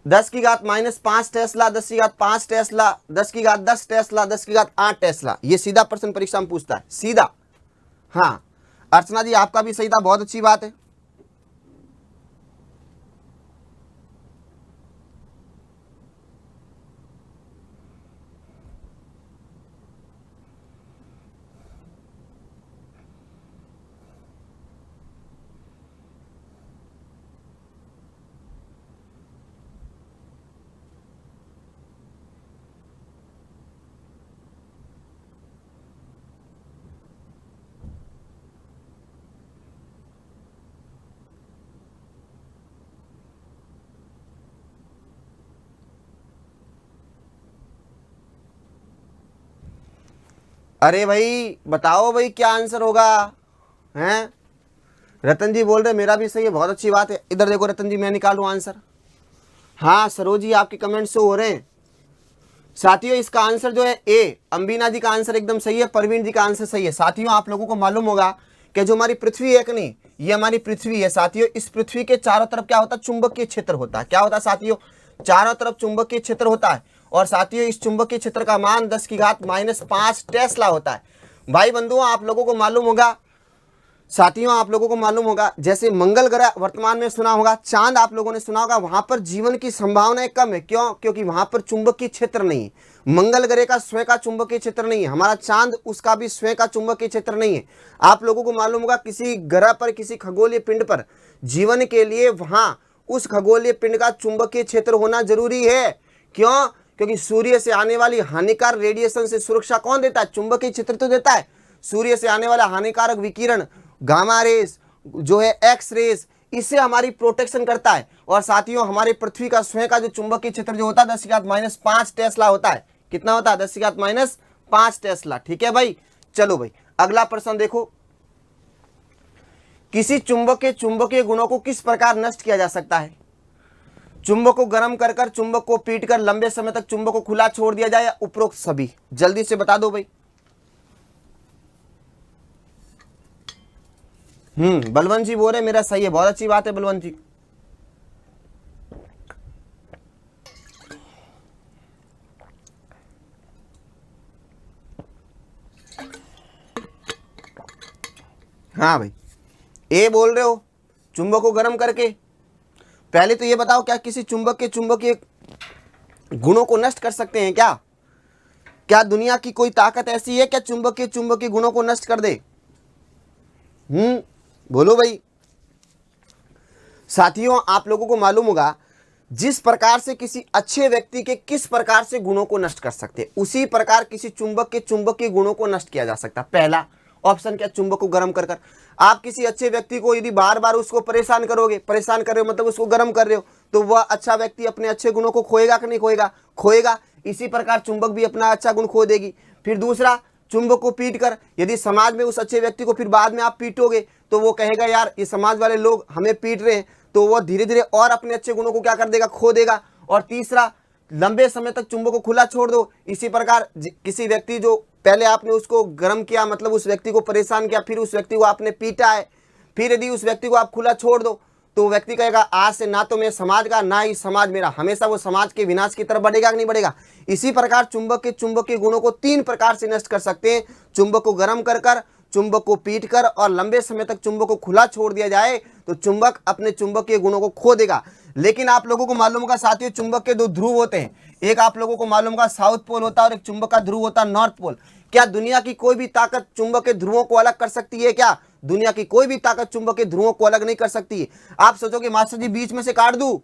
10 की घात -5 टेस्ला, 10 की घात 5 टेस्ला, 10 की घात 10 टेस्ला, 10 की घात 8 टेस्ला। ये सीधा प्रश्न परीक्षा में पूछता है, सीधा। हाँ अर्चना जी आपका भी सही था, बहुत अच्छी बात है। अरे भाई बताओ भाई क्या आंसर होगा। हैं रतन जी बोल रहे मेरा भी सही है, बहुत अच्छी बात है। इधर देखो रतन जी, मैं निकालूं आंसर। हाँ सरोज जी आपके कमेंट शो हो रहे हैं। साथियों इसका आंसर जो है ए, अंबिना जी का आंसर एकदम सही है, परवीन जी का आंसर सही है। साथियों आप लोगों को मालूम होगा कि जो हमारी पृथ्वी है कि नहीं, ये हमारी पृथ्वी है साथियों, इस पृथ्वी के चारों तरफ क्या होता है, चुंबकीय क्षेत्र होता है। क्या होता है साथियों, चारों तरफ चुंबकीय क्षेत्र होता है। और साथियों इस चुंबकीय क्षेत्र का मान 10⁻⁻5 टेस्ला होता है। भाई बंधुओं आप लोगों को मालूम होगा, साथियों आप लोगों को मालूम होगा, जैसे मंगल ग्रह वर्तमान में सुना होगा, चांद आप लोगों ने सुना होगा, वहां पर जीवन की संभावनाएं कम है। क्यों? क्योंकि वहां पर चुंबकीय क्षेत्र नहीं है। मंगल ग्रह का स्वयं का चुंबकीय क्षेत्र नहीं है, हमारा चांद उसका भी स्वयं का चुंबकीय क्षेत्र नहीं है। आप लोगों को मालूम होगा किसी ग्रह पर, किसी खगोलीय पिंड पर जीवन के लिए वहां उस खगोलीय पिंड का चुंबकीय क्षेत्र होना जरूरी है। क्यों? क्योंकि सूर्य से आने वाली हानिकारक रेडिएशन से सुरक्षा कौन देता है? चुंबकीय क्षेत्र तो देता है। सूर्य से आने वाला हानिकारक विकिरण, गामा रेस जो है, एक्स रेस, इससे हमारी प्रोटेक्शन करता है। और साथियों हमारे पृथ्वी का स्वयं का जो चुंबकीय क्षेत्र जो होता है 10⁻⁻5 टेस्ला होता है। कितना होता है? 10⁻⁻5 टेस्ला। ठीक है भाई, चलो भाई अगला प्रश्न देखो। किसी चुंबक के चुंबकीय गुणों को किस प्रकार नष्ट किया जा सकता है? चुंबक को गर्म कर चुंबक को पीटकर लंबे समय तक चुंबक को खुला छोड़ दिया जाए, या उपरोक्त सभी? जल्दी से बता दो भाई। बलवंत जी बोल रहे मेरा सही है, बहुत अच्छी बात है बलवंत जी। हाँ भाई ए बोल रहे हो, चुंबक को गर्म करके। पहले तो ये बताओ क्या किसी चुंबक के चुंबकीय गुणों को नष्ट कर सकते हैं क्या? क्या दुनिया की कोई ताकत ऐसी है क्या चुंबकीय गुणों को नष्ट कर दे? बोलो भाई। साथियों आप लोगों को मालूम होगा, जिस प्रकार से किसी अच्छे व्यक्ति के किस प्रकार से गुणों को नष्ट कर सकते हैं, उसी प्रकार किसी चुंबक के चुंबकीय गुणों को नष्ट किया जा सकता है। पहला ऑप्शन क्या? चुंबक को गर्म कर। आप किसी अच्छे व्यक्ति को यदि बार बार उसको परेशान करोगे, परेशान कर रहे हो मतलब उसको गर्म कर रहे हो, तो वह अच्छा व्यक्ति अपने अच्छे गुणों को खोएगा कि नहीं खोएगा? खोएगा। इसी प्रकार चुंबक भी अपना अच्छा गुण खो देगी। फिर दूसरा, चुंबक को पीट कर यदि समाज में उस अच्छे व्यक्ति को फिर बाद में आप पीटोगे, तो वो कहेगा यार ये समाज वाले लोग हमें पीट रहे हैं, तो वो धीरे धीरे और अपने अच्छे गुणों को क्या कर देगा? खो देगा। और तीसरा, लंबे समय तक चुंबक को खुला छोड़ दो। इसी प्रकार किसी व्यक्ति जो पहले आपने उसको गर्म किया, मतलब उस व्यक्ति को परेशान किया, फिर उस व्यक्ति को आपने पीटा है, फिर यदि उस व्यक्ति को आप खुला छोड़ दो, तो व्यक्ति कहेगा आज से ना तो मैं समाज का, ना ही समाज मेरा, हमेशा वो समाज के विनाश की तरफ बढ़ेगा कि नहीं बढ़ेगा? इसी प्रकार चुंबक के चुंबकीय गुणों को 3 प्रकार से नष्ट कर सकते हैं। चुंबक को गर्म कर, चुंबक को पीटकर, और लंबे समय तक चुंबक को खुला छोड़ दिया जाए तो चुंबक अपने चुंबकीय गुणों को खो देगा। लेकिन आप लोगों को मालूम होगा साथियों, चुंबक के 2 ध्रुव होते हैं। एक आप लोगों को मालूम होगा साउथ पोल होता है, और एक चुंबक का ध्रुव होता है नॉर्थ पोल। क्या दुनिया की कोई भी ताकत चुंबक के ध्रुवों को अलग कर सकती है क्या? दुनिया की कोई भी ताकत चुंबक के ध्रुवों को अलग नहीं कर सकती है। आप सोचोगे मास्टर जी बीच में से काट दूं,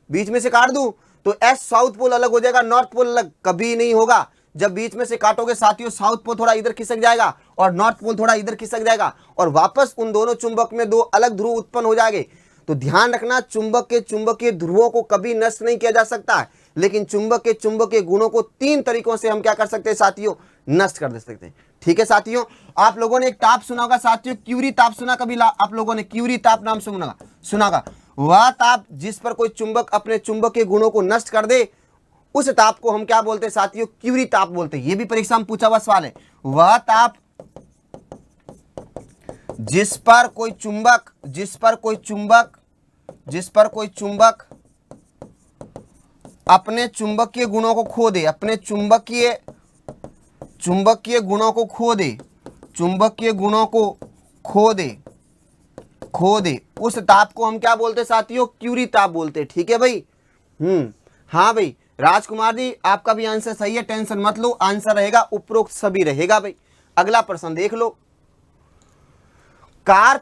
बीच में से काट दूं तो एस साउथ पोल अलग हो जाएगा, नॉर्थ पोल अलग कभी नहीं होगा। जब बीच में से काटोगे साथियों, साउथ पोल थोड़ा इधर खिसक जाएगा और नॉर्थ पोल थोड़ा इधर खिसक जाएगा, और वापस उन दोनों चुंबक में 2 अलग ध्रुव उत्पन्न हो जाएंगे। तो ध्यान रखना, चुंबक के चुंबकीय ध्रुवों को कभी नष्ट नहीं किया जा सकता है, लेकिन चुंबक के चुंबकीय गुणों को 3 तरीकों से हम क्या कर सकते हैं साथियों? नष्ट कर दे सकते हैं। ठीक है साथियों, आप लोगों ने एक ताप सुना होगा साथियों, क्यूरी ताप सुना कभी? आप लोगों ने क्यूरी ताप नाम सुना होगा। वह ताप जिस पर कोई चुंबक अपने चुंबकीय गुणों को नष्ट कर दे, उस ताप को हम क्या बोलते हैं साथियों? क्यूरी ताप बोलते हैं। ये भी परीक्षा में पूछा हुआ सवाल है। वह ताप जिस पर कोई चुंबक अपने चुंबकीय गुणों को खो दे, अपने चुंबकीय गुणों को खो दे, उस ताप को हम क्या बोलते हैं साथियों? क्यूरी ताप बोलते हैं। ठीक है भाई। हाँ भाई राजकुमार जी आपका भी आंसर सही है, टेंशन मत लो, आंसर रहेगा उपरोक्त सभी रहेगा भाई। अगला प्रश्न देख लो। कार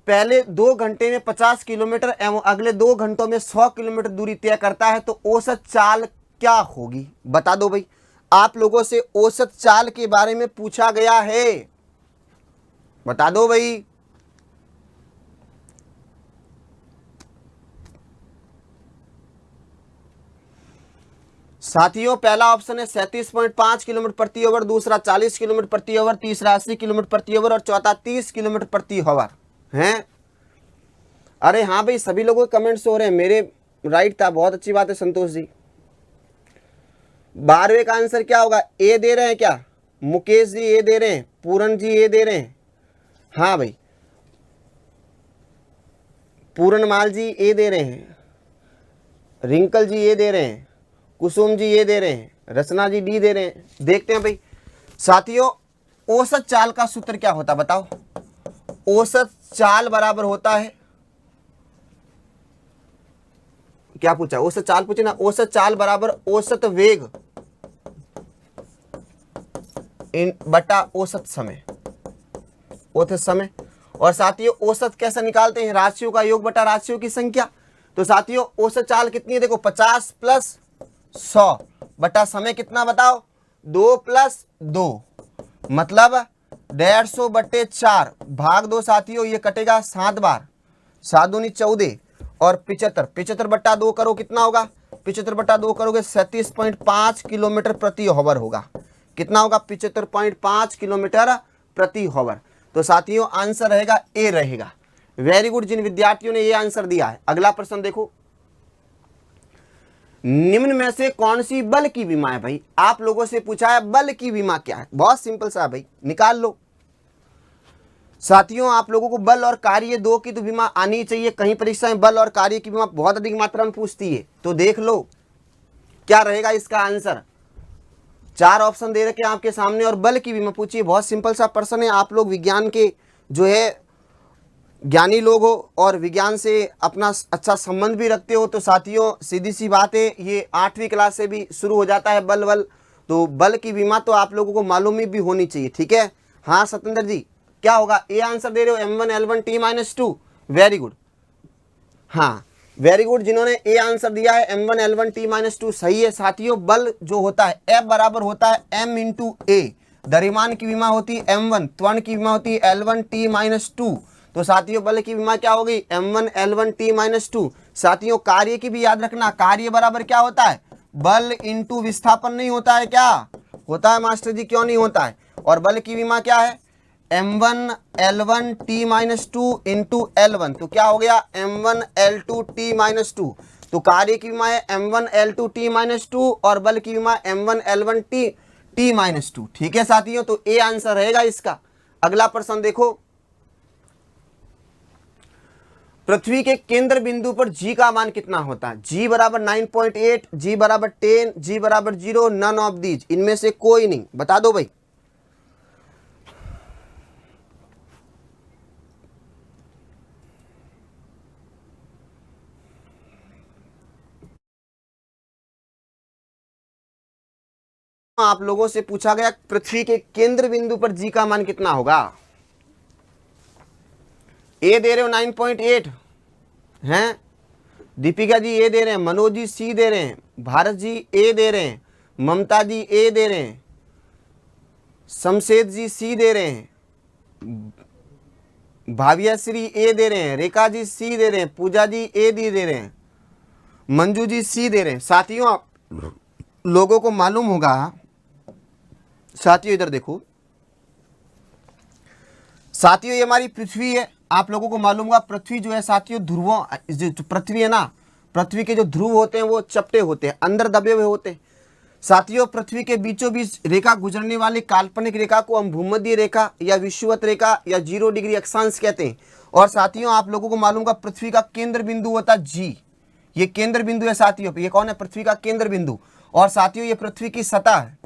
पहले 2 घंटे में 50 किलोमीटर एवं अगले 2 घंटों में 100 किलोमीटर दूरी तय करता है, तो औसत चाल क्या होगी? बता दो भाई। आप लोगों से औसत चाल के बारे में पूछा गया है, बता दो भाई। साथियों पहला ऑप्शन है 37.5 किलोमीटर प्रति आवर, दूसरा 40 किलोमीटर प्रति आवर, तीसरा 80 किलोमीटर प्रति आवर और चौथा 30 किलोमीटर प्रति आवर हैं। अरे हाँ भाई, सभी लोगों के कमेंट्स हो रहे हैं, मेरे राइट था, बहुत अच्छी बात है संतोष जी। 12वें का आंसर क्या होगा? ए दे रहे हैं क्या? मुकेश जी ए दे रहे हैं, पूरन जी ए दे रहे हैं, हाँ भाई पूरनमाल जी ए दे रहे हैं, रिंकल जी ए दे रहे हैं, कुसुम जी ए दे रहे हैं, रचना जी डी दे रहे हैं। देखते हैं भाई साथियों, औसत चाल का सूत्र क्या होता है बताओ? औसत चाल बराबर होता है, क्या पूछा? औसत चाल पूछे ना। औसत चाल बराबर औसत वेग बटा औसत समय, औसत समय। और साथियों औसत कैसे निकालते हैं? राशियों का योग बटा राशियों की संख्या। तो साथियों औसत चाल कितनी है? देखो 50 + 100 बटा समय कितना बताओ? 2 + 2 मतलब 150 बटे 4 भाग 2 साथियों, ये कटेगा 7 बार, 7 दूनी 14 और 75, 75 बटा 2 करो कितना होगा? 75 बटा 2 करोगे 37.5 किलोमीटर प्रति आवर होगा। कितना होगा? 75.5 किलोमीटर प्रति आवर। तो साथियों आंसर रहेगा ए रहेगा। वेरी गुड जिन विद्यार्थियों ने ये आंसर दिया है। अगला प्रश्न देखो, निम्न में से कौन सी बल की विमा है? भाई आप लोगों से पूछा है बल की विमा क्या है, बहुत सिंपल सा भाई, निकाल लो। साथियों आप लोगों को बल और कार्य दो की तो विमा आनी चाहिए, कहीं परीक्षा में बल और कार्य की विमा बहुत अधिक मात्रा में पूछती है, तो देख लो क्या रहेगा इसका आंसर। 4 ऑप्शन दे रखे आपके सामने और बल की विमा पूछिए, बहुत सिंपल सा प्रश्न है। आप लोग विज्ञान के जो है ज्ञानी लोग हो और विज्ञान से अपना अच्छा संबंध भी रखते हो, तो साथियों सीधी सी बात है, ये 8वीं क्लास से भी शुरू हो जाता है बल। तो बल की विमा तो आप लोगों को मालूम भी होनी चाहिए, ठीक है। हाँ सत्येंद्र जी क्या होगा? ए आंसर दे रहे हो, M1 L1 T-2। Very good, हाँ वेरी गुड, जिन्होंने ए आंसर दिया है M1 L1 T-2 सही है। साथियों बल जो होता है F बराबर होता है M × A। द्रव्यमान की विमा होती है M1, त्वरण की विमा होती है L1 T-2। तो साथियों बल की विमा क्या होगी? M1 L1 T-2। साथियों कार्य की भी याद रखना, कार्य बराबर क्या होता है? बल इंटू विस्थापन नहीं होता है क्या? होता है मास्टर जी, क्यों नहीं होता है? और बल की विमा क्या है? M1 L1 T-2 into L1, तो क्या हो गया? M1 L2 T-2। तो कार्य की विमा है M1 L2 T-2 और बल की विमा M1 L1 T-2। ठीक है साथियों, तो ए आंसर रहेगा इसका। अगला प्रश्न देखो, पृथ्वी के केंद्र बिंदु पर G का मान कितना होता है? G बराबर 9.8, G बराबर 10, G बराबर 0, नन ऑफ दीज, इनमें से कोई नहीं, बता दो भाई। आप लोगों से पूछा गया पृथ्वी के केंद्र बिंदु पर G का मान कितना होगा? ए दे रहे हो 9.8 हैं, दीपिका जी ए दे रहे हैं, मनोज जी सी दे रहे हैं, भारत जी ए दे रहे हैं, ममता जी ए दे रहे हैं, शमशेद जी सी दे रहे हैं, भाविया श्री ए दे रहे हैं, रेखा जी सी दे रहे हैं, पूजा जी ए दे रहे हैं, मंजू जी सी दे रहे हैं। साथियों आप लोगों को मालूम होगा, साथियों इधर देखो, साथियों ये हमारी पृथ्वी है, आप लोगों को मालूम होगा पृथ्वी जो है साथियों ध्रुवों, जो पृथ्वी है ना, पृथ्वी के जो ध्रुव होते हैं वो चपटे होते हैं, अंदर दबे हुए होते हैं। साथियों पृथ्वी के बीचों बीच रेखा गुजरने वाली काल्पनिक रेखा को हम भूमध्य रेखा या विषुवत रेखा या 0 डिग्री अक्षांश कहते हैं। और साथियों आप लोगों को मालूम होगा पृथ्वी का केंद्र बिंदु होता है G, ये केंद्र बिंदु है साथियों, ये कौन है? पृथ्वी का केंद्र बिंदु। और साथियों ये पृथ्वी की सतह है,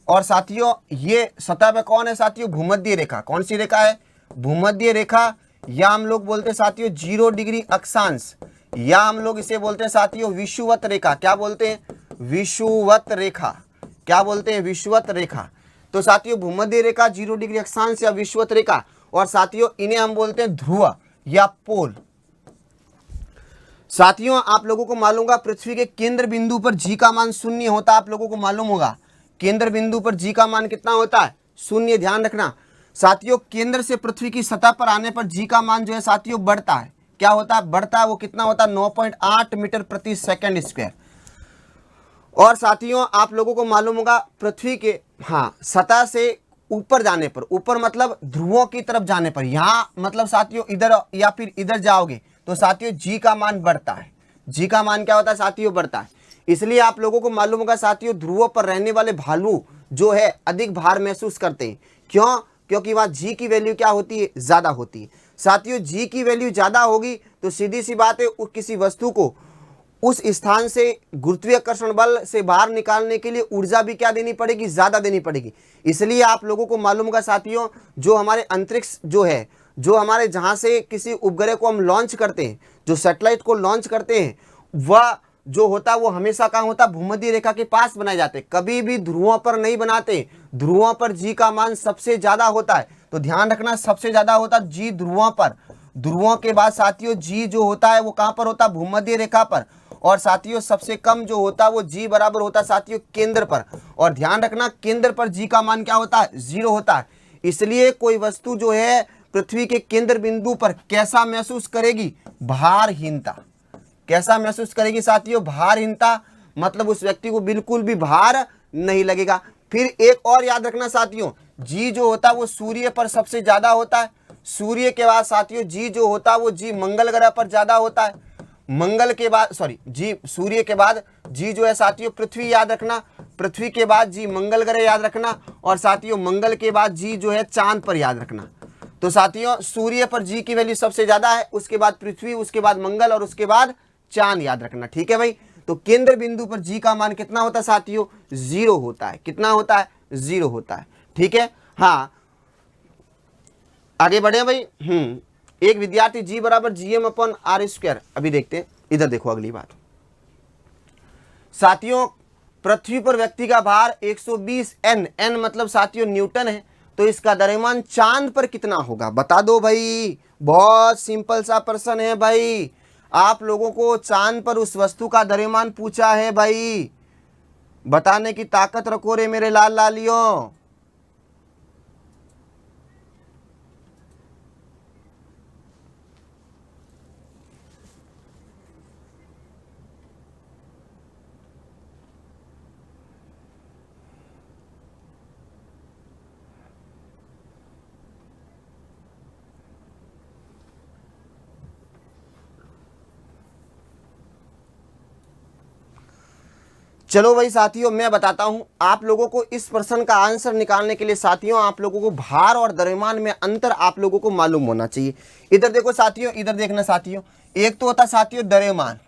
और साथियों ये सतह पे कौन है साथियों? भूमध्य रेखा। कौन सी रेखा है? भूमध्य रेखा, या हम लोग बोलते हैं साथियों 0 डिग्री अक्षांश, या हम लोग इसे बोलते हैं साथियों विषुवत रेखा। क्या बोलते हैं? विषुवत रेखा। क्या बोलते हैं? विषुवत रेखा। तो साथियों भूमध्य रेखा, 0 डिग्री अक्षांश या विषुवत रेखा, और साथियों इन्हें हम बोलते हैं ध्रुव या पोल। साथियों आप लोगों को मालूम होगा पृथ्वी के केंद्र बिंदु पर G का मान 0 होता है। आप लोगों को मालूम होगा केंद्र बिंदु पर G का मान कितना होता है? 0। ध्यान रखना साथियों, केंद्र से पृथ्वी की सतह पर आने पर G का मान जो है साथियों बढ़ता है। क्या होता है? बढ़ता है। वो कितना होता है? 9.8 मीटर प्रति सेकंड स्क्वायर। और साथियों आप लोगों को मालूम होगा पृथ्वी के सतह से ऊपर जाने पर, ऊपर मतलब ध्रुवों की तरफ जाने पर, यहाँ मतलब साथियों इधर या फिर इधर जाओगे तो साथियों जी का मान बढ़ता है। जी का मान क्या होता है साथियों? बढ़ता है। इसलिए आप लोगों को मालूम होगा साथियों ध्रुवों पर रहने वाले भालू जो है अधिक भार महसूस करते हैं। क्यों? क्योंकि वहां जी की वैल्यू क्या होती है? ज्यादा होती है। साथियों जी की वैल्यू ज्यादा होगी तो सीधी सी बात है किसी वस्तु को उस स्थान से गुरुत्वाकर्षण बल से बाहर निकालने के लिए ऊर्जा भी क्या देनी पड़ेगी? ज्यादा देनी पड़ेगी। इसलिए आप लोगों को मालूम होगा साथियों जो हमारे अंतरिक्ष जो है, जो हमारे जहां से किसी उपग्रह को हम लॉन्च करते हैं, जो सैटेलाइट को लॉन्च करते हैं, वह जो होता है वो हमेशा कहाँ होता है? भूमध्य रेखा के पास बनाए जाते हैं, कभी भी ध्रुवों पर नहीं बनाते। ध्रुवों पर जी का मान सबसे ज्यादा होता है, तो ध्यान रखना सबसे ज्यादा होता है जी ध्रुवों पर। ध्रुवों के बाद साथियों जी जो होता है वो कहां पर होता है? भूमध्य रेखा पर। और साथियों सबसे कम जो होता है वो जी बराबर होता है साथियों केंद्र पर। और ध्यान रखना केंद्र पर जी का मान क्या होता है? 0 होता है। इसलिए कोई वस्तु जो है पृथ्वी के केंद्र बिंदु पर कैसा महसूस करेगी? भारहीनता। कैसा महसूस करेगी साथियों? भारहीनता। मतलब उस व्यक्ति को बिल्कुल भी भार नहीं लगेगा। फिर एक और याद रखना साथियों, जी जो होता है वो सूर्य पर सबसे ज्यादा होता है। सूर्य के बाद साथियों जी जो होता है वो जी मंगल ग्रह पर ज्यादा होता है। मंगल के बाद जी सूर्य के बाद जी जो है साथियों पृथ्वी याद रखना, पृथ्वी के बाद जी मंगल ग्रह याद रखना, और साथियों मंगल के बाद जी जो है चांद पर याद रखना। तो साथियों सूर्य पर जी की वैल्यू सबसे ज्यादा है, उसके बाद पृथ्वी, उसके बाद मंगल और उसके बाद चांद याद रखना। ठीक है भाई। तो केंद्र बिंदु पर जी का मान कितना होता है साथियों? 0 होता है। कितना होता है? 0 होता है। ठीक है। हाँ आगे बढ़े भाई। एक विद्यार्थी जी बराबर GM/r²। अभी देखते हैं, इधर देखो अगली बात साथियों, पृथ्वी पर व्यक्ति का भार 120 N मतलब साथियों न्यूटन है, तो इसका द्रव्यमान चांद पर कितना होगा? बता दो भाई। बहुत सिंपल सा प्रश्न है भाई। आप लोगों को चांद पर उस वस्तु का द्रव्यमान पूछा है भाई, बताने की ताकत रखो रे मेरे लाल लालियों। चलो भाई साथियों मैं बताता हूं आप लोगों को इस प्रश्न का आंसर निकालने के लिए। साथियों आप लोगों को भार और द्रव्यमान में अंतर आप लोगों को मालूम होना चाहिए। इधर देखो साथियों, इधर देखना साथियों, एक तो होता साथियों द्रव्यमान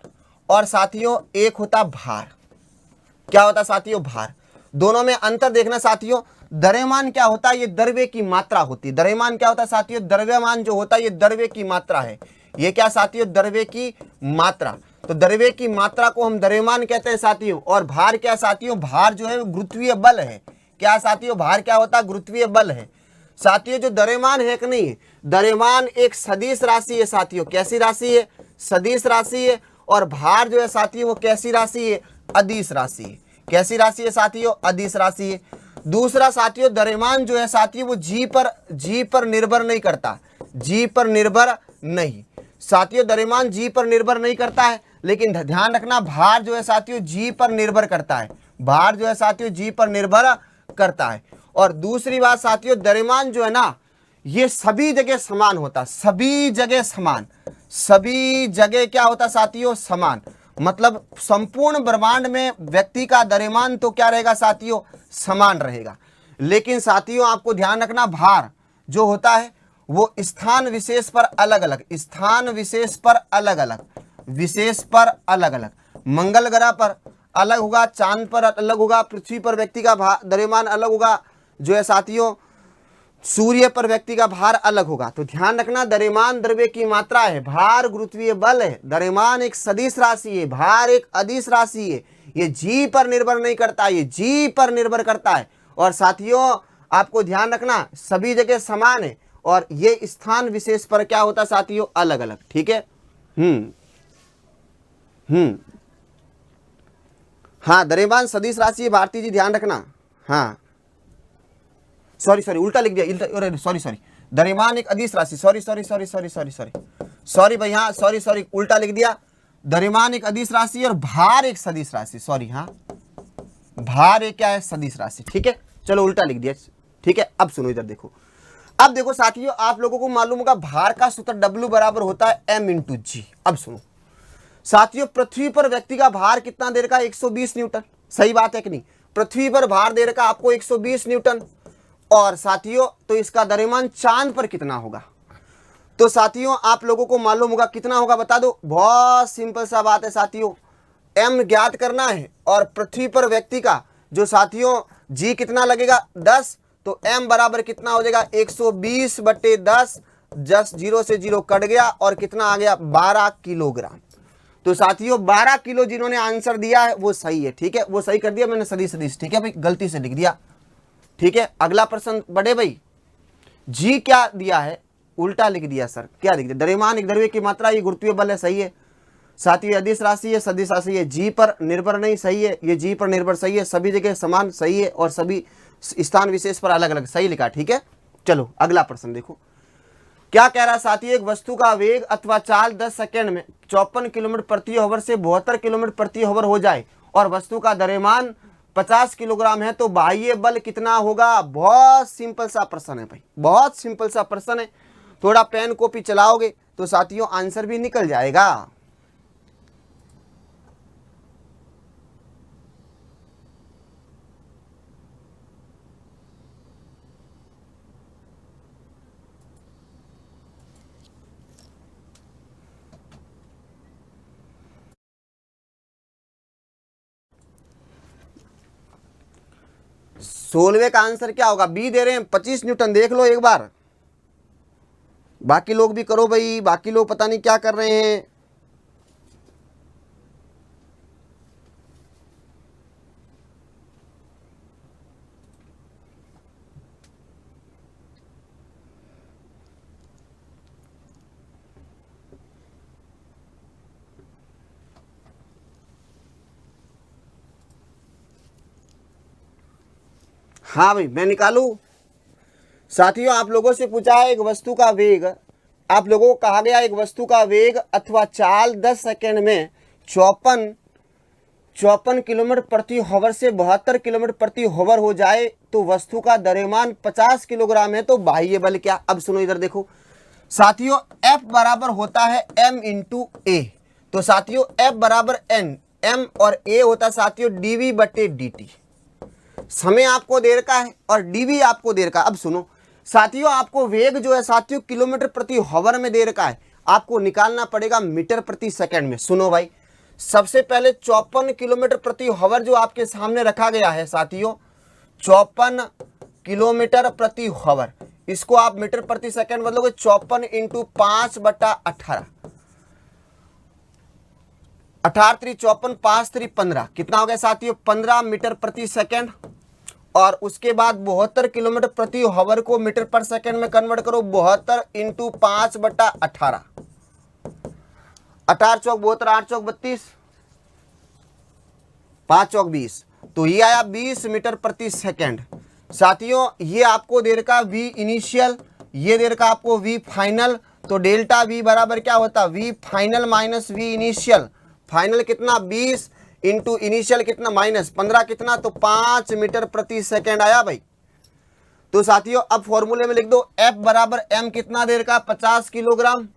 और साथियों एक होता भार। क्या होता साथियों? भार। दोनों में अंतर देखना साथियों। द्रव्यमान क्या होता है? ये द्रव्य की मात्रा होती है। द्रव्यमान क्या होता है साथियों? द्रव्यमान जो होता है ये द्रव्य की मात्रा है। ये क्या साथियों? द्रव्य की मात्रा। तो द्रव्य की मात्रा को हम द्रव्यमान कहते हैं साथियों। और भार क्या साथियों? भार जो है गुरुत्वीय बल है। क्या साथियों? भार क्या होता है? गुरुत्वीय बल है। साथियों जो द्रव्यमान है कि नहीं, द्रव्यमान एक सदिश राशि है साथियों। कैसी राशि है? सदिश राशि है। और भार जो है साथियों वो कैसी राशि है? अदिश राशि है। कैसी राशि है साथियों? अदिश राशि है। दूसरा साथियों द्रव्यमान जो है साथियों वो जी पर निर्भर नहीं करता। जी पर निर्भर नहीं साथियों, द्रव्यमान जी पर निर्भर नहीं करता है। लेकिन ध्यान रखना भार जो है साथियों जी पर निर्भर करता है। भार जो है साथियों जी पर निर्भर करता है। और दूसरी बात साथियों द्रव्यमान जो है ना ये सभी जगह समान होता है। सभी जगह समान। सभी जगह क्या होता साथियों? समान। मतलब संपूर्ण ब्रह्मांड में व्यक्ति का द्रव्यमान तो क्या रहेगा साथियों? समान रहेगा। लेकिन साथियों आपको ध्यान रखना भार जो होता है वो स्थान विशेष पर अलग अलग, स्थान विशेष पर अलग अलग, विशेष पर अलग अलग। मंगल ग्रह पर अलग होगा, चांद पर अलग होगा, पृथ्वी पर व्यक्ति का द्रव्यमान अलग होगा, जो है साथियों सूर्य पर व्यक्ति का भार अलग होगा। तो ध्यान रखना द्रव्यमान द्रव्य की मात्रा है, भार गुरुत्वीय बल है, द्रव्यमान एक सदिश राशि है, भार एक अदिश राशि है। ये जी पर निर्भर नहीं करता, ये जी पर निर्भर करता है। और साथियों आपको ध्यान रखना सभी जगह समान है और ये स्थान विशेष पर क्या होता है साथियों? अलग अलग। ठीक है। हाँ द्रव्यमान सदिश राशि है भारती जी, ध्यान रखना। हाँ सॉरी उल्टा लिख दिया, सॉरी द्रव्यमान एक अदिश राशि, सॉरी भाई, हाँ सॉरी उल्टा लिख दिया। द्रव्यमान एक अदिश राशि और भार एक सदिश राशि, सॉरी। हाँ भार ये क्या है, सदिश राशि। ठीक है, चलो उल्टा लिख दिया। ठीक है, अब सुनो इधर देखो। अब देखो साथियों, आप लोगों को मालूम होगा भार का सूत्र W बराबर होता है M इंटू जी। अब सुनो साथियों, पृथ्वी पर व्यक्ति का भार कितना दे रखा है, 120 न्यूटन। सही बात है कि नहीं? पृथ्वी पर भार दे रखा आपको 120 न्यूटन। और साथियों तो इसका द्रव्यमान चांद पर कितना होगा? तो साथियों आप लोगों को मालूम होगा कितना होगा, बता दो। बहुत सिंपल सा बात है साथियों, M ज्ञात करना है और पृथ्वी पर व्यक्ति का जो साथियों G कितना लगेगा, 10। तो M बराबर कितना हो जाएगा, 120 बटे 10। 10 जीरो से जीरो कट गया और कितना आ गया, 12 किलोग्राम। तो साथियों 12 किलो जिन्होंने आंसर दिया है वो सही है। ठीक है, वो सही कर दिया मैंने, सदिश सदिश। ठीक है भाई, गलती से लिख दिया। ठीक है, अगला प्रश्न बड़े भाई, जी क्या दिया है, उल्टा लिख दिया सर। क्या लिख दिया, द्रव्यमान एक द्रव्य की मात्रा, ये गुरुत्वीय बल है। सही है साथियों, अदिश राशि है, सदिश राशि है, जी पर निर्भर नहीं। सही है, ये जी पर निर्भर सही है, सभी जगह समान सही है और सभी स्थान विशेष पर अलग अलग। सही लिखा। ठीक है, चलो अगला प्रश्न देखो क्या कह रहा है साथियों। एक वस्तु का वेग अथवा चाल 10 सेकंड में 54 किलोमीटर प्रति आवर से 72 किलोमीटर प्रति आवर हो जाए और वस्तु का द्रव्यमान 50 किलोग्राम है, तो बाह्य बल कितना होगा? बहुत सिंपल सा प्रश्न है भाई, बहुत सिंपल सा प्रश्न है। थोड़ा पेन कॉपी चलाओगे तो साथियों आंसर भी निकल जाएगा। सोलवे का आंसर क्या होगा? बी दे रहे हैं 25 न्यूटन। देख लो एक बार, बाकी लोग भी करो भाई, बाकी लोग पता नहीं क्या कर रहे हैं। हाँ भाई मैं निकालू। साथियों आप लोगों से पूछा है एक वस्तु का वेग, आप लोगों को कहा गया एक वस्तु का वेग अथवा चाल 10 सेकंड में 54 किलोमीटर प्रति हॉवर से 72 किलोमीटर प्रति हॉवर हो जाए तो वस्तु का द्रव्यमान 50 किलोग्राम है, तो बाह्य बल क्या? अब सुनो इधर देखो साथियों, F बराबर होता है M इंटू ए। तो साथियों F बराबर N, M और A होता है साथियों dV बटे dt। समय आपको दे रखा है और dV आपको दे रखा है। अब सुनो साथियों, आपको वेग जो है साथियों किलोमीटर प्रति हॉवर में दे रखा है, आपको निकालना पड़ेगा मीटर प्रति सेकंड में। सुनो भाई, सबसे पहले 54 किलोमीटर प्रति हॉवर जो आपके सामने रखा गया है साथियों, 54 किलोमीटर प्रति हॉवर, इसको आप मीटर प्रति सेकंड बदलोगे 54 इंटू 5/18, 18×3 = 54, 5×3 = 15, कितना हो गया साथियों? 15 मीटर प्रति सेकंड। और उसके बाद 72 किलोमीटर प्रति हॉवर को मीटर पर सेकंड में कन्वर्ट करो, 72 इंटू 5/18, 18 चौक 72, 8 चौक 32, 5 चौक 20, तो ये आया 20 मीटर प्रति सेकंड। साथियों ये आपको दे रखा V इनिशियल, ये दे रखा आपको V फाइनल, तो डेल्टा V बराबर क्या होता है? V final minus V initial. Final कितना? 20 इंटू इनिशियल कितना? -15 कितना? तो 5 मीटर प्रति सेकंड आया भाई। तो साथियों अब फॉर्मूले में लिख दो, F बराबर M कितना दे रखा? 50 किलोग्राम,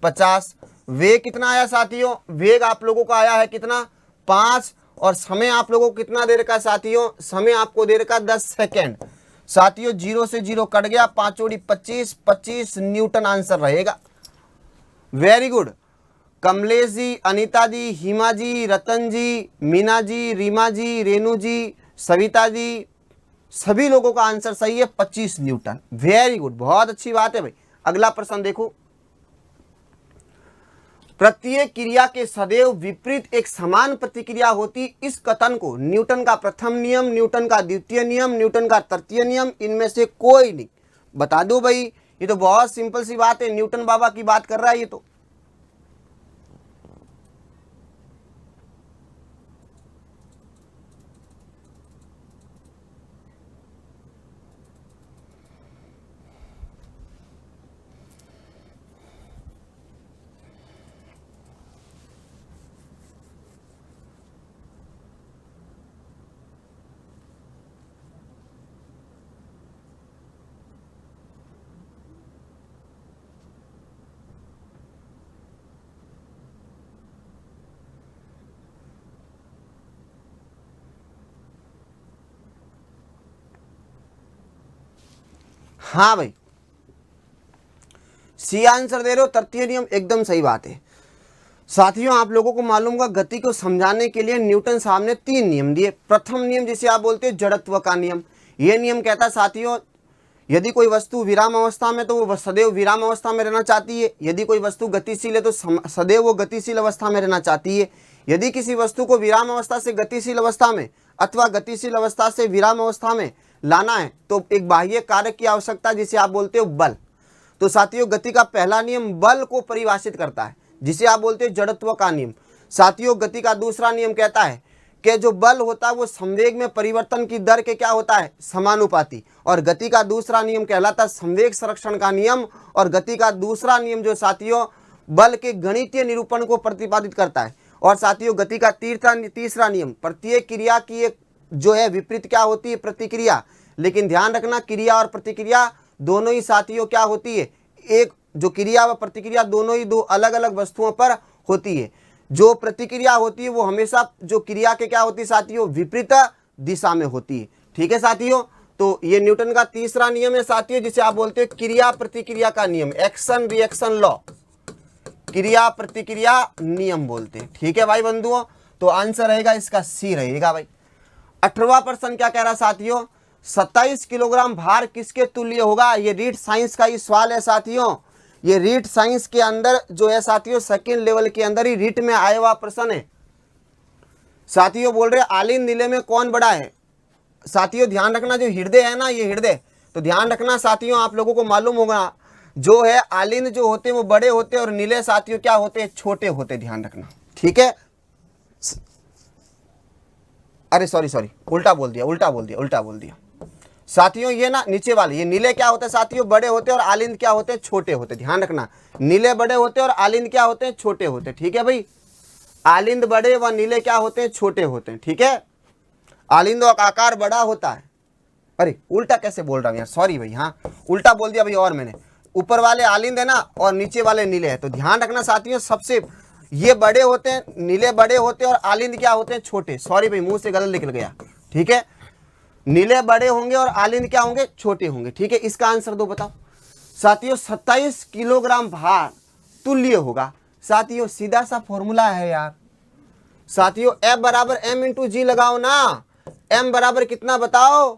50। वेग कितना आया साथियों? वेग आप लोगों का आया है कितना? 5। और समय आप लोगों को कितना दे रखा साथियों? समय आपको दे रखा 10 सेकेंड। साथियों 0 से 0 कट गया, 5 × 25, 25 न्यूटन आंसर रहेगा। Very good. कमलेश जी, अनीता जी, हिमा जी, रतन जी, मीना जी, रीमा जी, रेनू जी, सविता जी, सभी लोगों का आंसर सही है, 25 न्यूटन। वेरी गुड, बहुत अच्छी बात है भाई। अगला प्रश्न देखो, प्रत्येक क्रिया के सदैव विपरीत एक समान प्रतिक्रिया होती, इस कथन को न्यूटन का प्रथम नियम, न्यूटन का द्वितीय नियम, न्यूटन का तृतीय नियम, इनमें से कोई नहीं। बता दो भाई, ये तो बहुत सिंपल सी बात है, न्यूटन बाबा की बात कर रहा है ये तो। हाँ भाई, सी आंसर दे रहे हो, तृतीय नियम एकदम सही बात है। साथियों आप लोगों को मालूम होगा, गति को समझाने के लिए न्यूटन साहब ने 3 नियम दिए। प्रथम नियम जिसे आप बोलते हो जड़त्व का नियम, यह नियम कहता है साथियों, यदि कोई वस्तु विराम अवस्था में तो वो सदैव विराम अवस्था में रहना चाहती है, यदि कोई वस्तु गतिशील है तो सदैव वो गतिशील अवस्था में रहना चाहती है। यदि किसी वस्तु को विराम अवस्था से गतिशील अवस्था में अथवा गतिशील अवस्था से विराम अवस्था में लाना है तो एक बाह्य कारक की आवश्यकता है जिसे आप बोलते हो बल। तो साथियों गति का पहला नियम बल को परिभाषित करता है जिसे आप बोलते हो जड़त्व का नियम। साथियों गति का दूसरा नियम कहता है कि जो बल होता है वो संवेग में परिवर्तन की दर के क्या होता है, समानुपाती। और गति का दूसरा नियम कहलाता है संवेग संरक्षण का नियम। और गति का दूसरा नियम जो साथियों बल के गणितीय निरूपण को प्रतिपादित करता है। और साथियों गति का तीसरा नियम, प्रत्येक क्रिया की एक जो है विपरीत क्या होती है, प्रतिक्रिया। लेकिन ध्यान रखना क्रिया और प्रतिक्रिया दोनों ही साथियों क्या होती है, एक जो क्रिया व प्रतिक्रिया दोनों ही दो अलग अलग वस्तुओं पर होती है। जो प्रतिक्रिया होती है वो हमेशा जो क्रिया के क्या होती है साथियों, विपरीत दिशा में होती है। ठीक है साथियों, तो ये न्यूटन का तीसरा नियम है साथियों जिसे आप बोलते हो क्रिया प्रतिक्रिया का नियम, एक्शन रिएक्शन लॉ, क्रिया प्रतिक्रिया नियम बोलते हैं। ठीक है भाई बंधुओं, तो आंसर रहेगा इसका सी रहेगा भाई। 18वां प्रश्न क्या कह रहा साथियों, 27 किलोग्राम भार किसके तुल्य होगा। ये रीट साइंस का ही सवाल है साथियों, ये रीट साइंस के अंदर जो है साथियों सेकंड लेवल के अंदर ही रीट में आया हुआ प्रश्न है। साथियों बोल रहे आलिंद नीले में कौन बड़ा है। साथियों ध्यान रखना, जो हृदय है ना ये हृदय, तो ध्यान रखना साथियों आप लोगों को मालूम होगा जो है आलिंद जो होते हैं वो बड़े होते हैं और नीले साथियों क्या होते हैं, छोटे होते, ध्यान रखना। ठीक है, अरे सॉरी उल्टा बोल दिया साथियों। ये ना नीचे वाले ये नीले क्या होते हैं साथियों, बड़े होते हैं और आलिंद क्या होते हैं, छोटे होते। ध्यान रखना, नीले बड़े होते हैं और आलिंद क्या होते हैं, छोटे होते। ठीक है भाई, आलिंद बड़े व नीले क्या होते हैं, छोटे होते हैं। ठीक है, आलिंद का आकार बड़ा होता है। अरे उल्टा कैसे बोल रहा हूं यार, सॉरी भाई, हाँ उल्टा बोल दिया भाई। और मैंने ऊपर वाले आलिंद है ना और नीचे वाले नीले है, तो ध्यान रखना साथियों, सबसे ये बड़े होते हैं, नीले बड़े होते हैं और आलिंद क्या होते हैं, छोटे। सॉरी भाई मुंह से गलत निकल गया। ठीक है, नीले बड़े होंगे और आलिंद क्या होंगे, छोटे होंगे। ठीक है, इसका आंसर दो बताओ साथियों। 27 किलोग्राम भार तुल्य होगा साथियों, सीधा सा फॉर्मूला है यार साथियों, F बराबर M इंटू जी लगाओ ना। M बराबर कितना बताओ,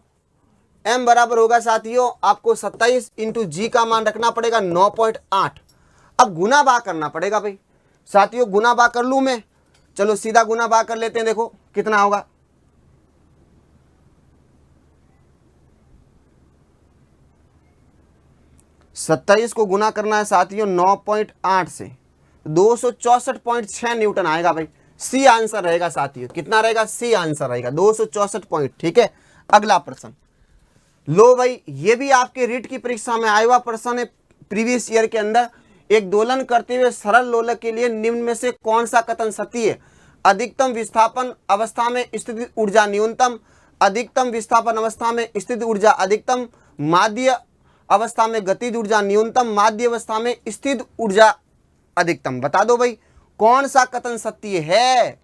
M बराबर होगा साथियों आपको 27 इंटू जी का मान रखना पड़ेगा 9.8। अब गुना भाग करना पड़ेगा भाई साथियों, गुना भाग कर लूं मैं, चलो सीधा गुना भाग कर लेते हैं, देखो कितना होगा। सत्ताईस को गुना करना है साथियों 9.8 से, 264.6 न्यूटन आएगा भाई। सी आंसर रहेगा साथियों, कितना रहेगा, सी आंसर रहेगा 264 पॉइंट। ठीक है, अगला प्रश्न लो भाई, ये भी आपके रीट की परीक्षा में आया हुआ प्रश्न है प्रीवियस ईयर के अंदर। एक दोलन करते हुए सरल लोलक के लिए निम्न में से कौन सा कथन सत्य है। अधिकतम विस्थापन अवस्था में स्थित ऊर्जा न्यूनतम, अधिकतम विस्थापन अवस्था में स्थित ऊर्जा अधिकतम, माध्य अवस्था में गतिज ऊर्जा न्यूनतम, माध्य अवस्था में स्थित ऊर्जा अधिकतम। बता दो भाई कौन सा कथन सत्य है।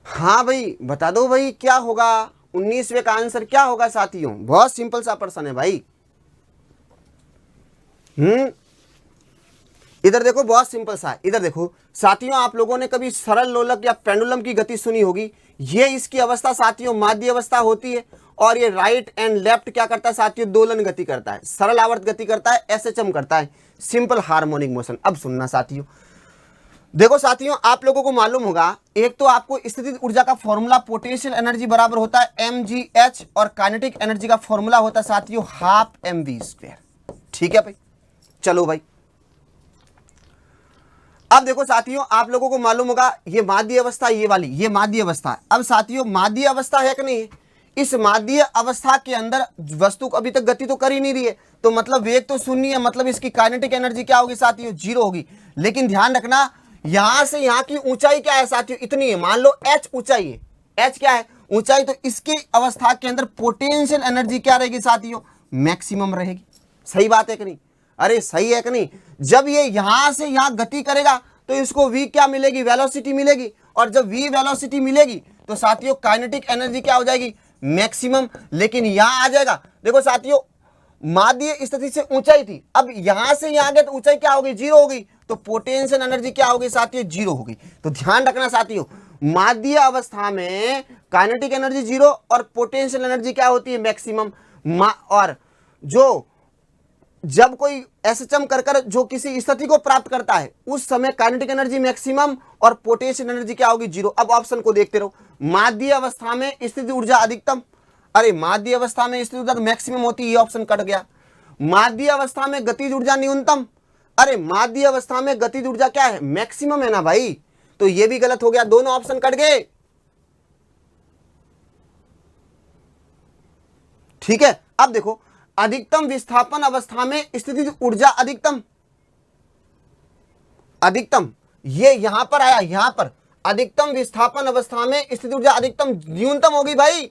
हाँ भाई बता दो भाई क्या होगा, 19वें का आंसर क्या होगा साथियों। बहुत सिंपल सा प्रश्न है भाई। इधर देखो बहुत सिंपल सा है, इधर देखो साथियों, आप लोगों ने कभी सरल लोलक या पेंडुलम की गति सुनी होगी। ये इसकी अवस्था साथियों माध्य अवस्था होती है और ये राइट एंड लेफ्ट क्या करता है साथियों, दोलन गति करता है, सरल आवर्त गति करता है, एसएचएम करता है, सिंपल हार्मोनिक मोशन। अब सुनना साथियों, देखो साथियों आप लोगों को मालूम होगा, एक तो आपको स्थितिज ऊर्जा का फॉर्मूला पोटेंशियल एनर्जी बराबर होता है mgh और काइनेटिक एनर्जी का फॉर्मूला होता है साथियों 12 mv²। ठीक है भाई, चलो भाई अब देखो साथियों आप लोगों को मालूम होगा ये माध्य अवस्था, ये वाली ये माध्य अवस्था है। अब साथियों माध्य अवस्था है कि नहीं, इस मादीय अवस्था के अंदर वस्तु अभी तक गति तो कर ही नहीं रही है, तो मतलब वेग तो शून्य है, मतलब इसकी काइनेटिक एनर्जी क्या होगी साथियों, जीरो होगी। लेकिन ध्यान रखना यहां से यहां की ऊंचाई क्या है साथियों, इतनी है, मान लो h ऊंचाई है, h क्या है, ऊंचाई, तो इसकी अवस्था के अंदर पोटेंशियल एनर्जी क्या रहेगी साथियों, मैक्सिमम रहेगी। सही बात है कि नहीं, अरे सही है कि नहीं। जब ये यहां से यहां गति करेगा तो इसको v क्या मिलेगी, वेलोसिटी मिलेगी, और जब v वेलोसिटी मिलेगी तो साथियों काइनेटिक एनर्जी क्या हो जाएगी, मैक्सिमम। लेकिन यहां आ जाएगा, देखो साथियों मादीय स्थिति से ऊंचाई थी, अब यहां से यहां गए तो ऊंचाई क्या होगी, जीरो होगी, तो पोटेंशियल एनर्जी क्या होगी साथियों, जीरो होगी। तो ध्यान रखना साथियों, मादीय अवस्था में काइनेटिक एनर्जी जीरो और पोटेंशियल एनर्जी क्या होती है, मैक्सिमम। और जो जब कोई एसएचएम कर जो किसी स्थिति को प्राप्त करता है उस समय काइनेटिक एनर्जी मैक्सिमम और पोटेंशियल एनर्जी क्या होगी, जीरो। अब ऑप्शन को देखते रहो, मादीय अवस्था में स्थिति ऊर्जा अधिकतम, अरे मादीय अवस्था में स्थिति ऊर्जा मैक्सिमम होती है, ये ऑप्शन कट गया। मादीय अवस्था में गतिज ऊर्जा न्यूनतम, अरे मादीय अवस्था में गतिज ऊर्जा क्या है, मैक्सिमम है ना भाई, तो ये भी गलत हो गया, दोनों ऑप्शन कट गए। ठीक है, अब देखो अधिकतम विस्थापन अवस्था में स्थिति ऊर्जा अधिकतम, अधिकतम ये यहां पर आया, यहां पर अधिकतम विस्थापन अवस्था में स्थिति ऊर्जा अधिकतम, न्यूनतम होगी भाई,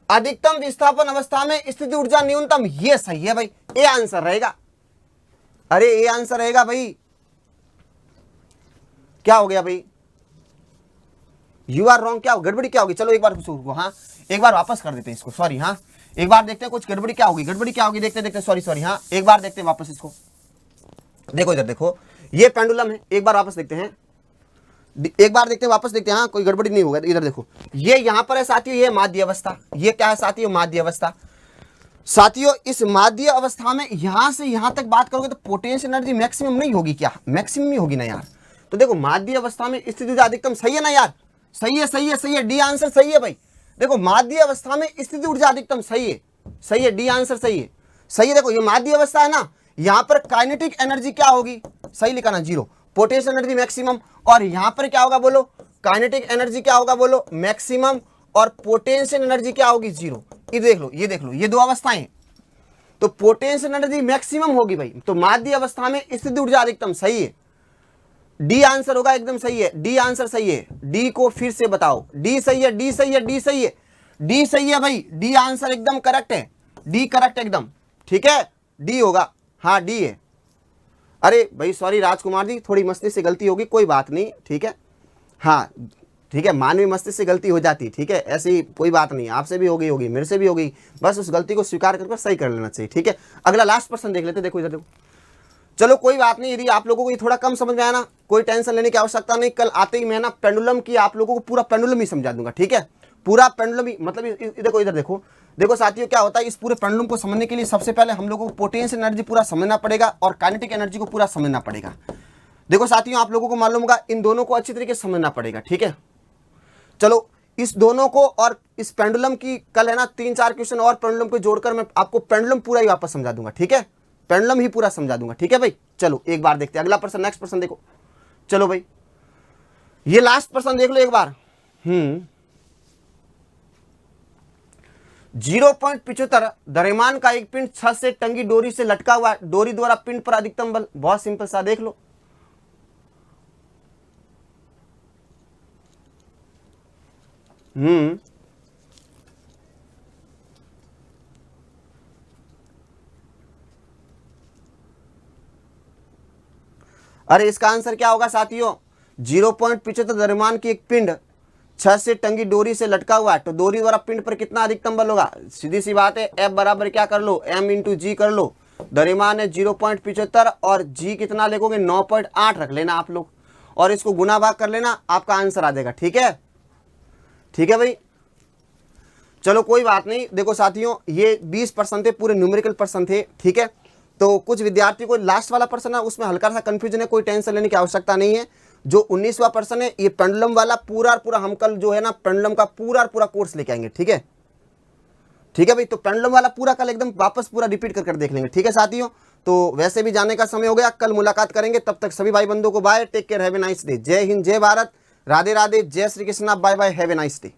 अधिकतम विस्थापन अवस्था में स्थिति ऊर्जा न्यूनतम, ये सही है भाई, ए आंसर रहेगा, अरे ए आंसर रहेगा भाई। क्या हो गया भाई, यू आर रॉन्ग, क्या हो गड़बड़ी क्या होगी, चलो एक बार हाँ एक बार वापस कर देते हैं इसको, सॉरी, हाँ एक बार देखते हैं कुछ गड़बड़ी क्या होगी, गड़बड़ी क्या होगी, देखते देखते, सॉरी हाँ एक बार देखते हैं वापस इसको, देखो इधर देखो ये पेंडुलम है, एक बार वापस देखते हैं, एक बार देखते हैं वापस देखते हैं, हाँ कोई गड़बड़ी नहीं होगा। इधर देखो ये यहां पर है साथियों, ये माध्य अवस्था, ये क्या है साथियों, माध्य अवस्था। साथियों इस माध्य अवस्था में यहां से यहां तक बात करोगे तो पोटेंशियल एनर्जी मैक्सिमम नहीं होगी क्या, मैक्सिमम ही होगी ना यार। तो देखो माध्य अवस्था में स्थिति ऊर्जा अधिकतम, सही है ना यार, सही है सही है सही है, डी आंसर सही है भाई। देखो माध्य अवस्था में स्थिति ऊर्जा अधिकतम, सही है सही है, डी आंसर सही है सही है। देखो ये माध्य अवस्था है ना, यहां पर काइनेटिक एनर्जी क्या होगी, सही लिखा ना, जीरो, पोटेंशियल एनर्जी मैक्सिमम, और यहां पर क्या होगा बोलो, काइनेटिक एनर्जी क्या होगा बोलो, मैक्सिमम, और पोटेंशियल एनर्जी क्या होगी, जीरो। ये देख लो ये देख लो, ये दो अवस्थाएं, तो पोटेंशियल एनर्जी मैक्सिमम होगी भाई, तो माध्य अवस्था में स्थिति ऊर्जा अधिकतम, सही है, डी आंसर होगा, एकदम सही है, डी आंसर सही है। डी को फिर से बताओ, डी सही है, डी सही है, डी सही है, डी सही है भाई, डी आंसर एकदम करेक्ट है, डी करेक्ट एकदम, ठीक है, डी होगा, हाँ डी है। अरे भाई सॉरी राजकुमार जी, थोड़ी मस्ती से गलती होगी, कोई बात नहीं, ठीक है, हाँ ठीक है, मानवीय मस्तिष्क से गलती हो जाती, ठीक है, ऐसी कोई बात नहीं, आपसे भी हो गई होगी, मेरे से भी हो गई, बस उस गलती को स्वीकार करके सही कर लेना चाहिए, ठीक है। अगला लास्ट पर्सन देख लेते, देखो इधर देखो, चलो कोई बात नहीं, यदि आप लोगों को ये थोड़ा कम समझ में आया ना, कोई टेंशन लेने की आवश्यकता नहीं, कल आते ही मैं ना पेंडुलम की आप लोगों को पूरा पेंडुलम ही समझा दूंगा, ठीक है, पूरा पेंडुलम ही, मतलब देखो इधर देखो, देखो साथियों क्या होता है, इस पूरे पेंडुलम को समझने के लिए सबसे पहले हम लोगों को पोटेंशियल एनर्जी पूरा समझना पड़ेगा और काइनेटिक एनर्जी को पूरा समझना पड़ेगा। देखो साथियों आप लोगों को मालूम होगा, इन दोनों को अच्छी तरीके से समझना पड़ेगा, ठीक है। चलो इस दोनों को और इस पेंडुलम की कल है ना 3-4 क्वेश्चन और पेंडुलम को जोड़कर मैं आपको पेंडुलम पूरा ही वापस समझा दूंगा, ठीक है, पेंडुलम ही पूरा समझा दूंगा, ठीक है भाई। चलो एक बार देखते हैं अगला पर्सन, नेक्स्ट पर्सन देखो, चलो भाई ये लास्ट पर्सन देख लो एक बार। 0.75 द्रव्यमान का एक पिंड छत से टंगी डोरी से लटका हुआ, डोरी द्वारा पिंड पर अधिकतम बल, बहुत सिंपल सा, देख लो। अरे इसका आंसर क्या होगा साथियों, 0.75 द्रव्यमान की एक पिंड छत से टंगी डोरी से लटका हुआ है, तो डोरी द्वारा पिंड पर कितना अधिकतम बल होगा, सीधी सी बात है, F बराबर क्या कर लो, M इंटू जी कर लो, द्रव्यमान है 0.75 और जी कितना लिखोगे 9.8 रख लेना आप लोग, और इसको गुना भाग कर लेना, आपका आंसर आ जाएगा, ठीक है, ठीक है भाई। चलो कोई बात नहीं, देखो साथियों ये 20% थे, पूरे न्यूमेरिकल पर्सन थे, ठीक है, तो कुछ विद्यार्थी को लास्ट वाला पर्सन है उसमें हल्का सा कंफ्यूजन है, कोई टेंशन लेने की आवश्यकता नहीं है। जो 19वां पर्सन है ये पेंडुलम वाला पूरा हम कल जो है ना पेंडुलम का पूरा कोर्स लेके आएंगे, ठीक है, ठीक है भाई। तो पेंडुलम वाला पूरा कल एकदम वापस पूरा रिपीट कर देख लेंगे, ठीक है साथियों। तो वैसे भी जाने का समय हो गया, कल मुलाकात करेंगे, तब तक सभी भाई बंधुओं को bye, take care, have a nice day, जय हिंद, जय भारत, राधे राधे, जय Shri Krishna, bye bye, have a nice day.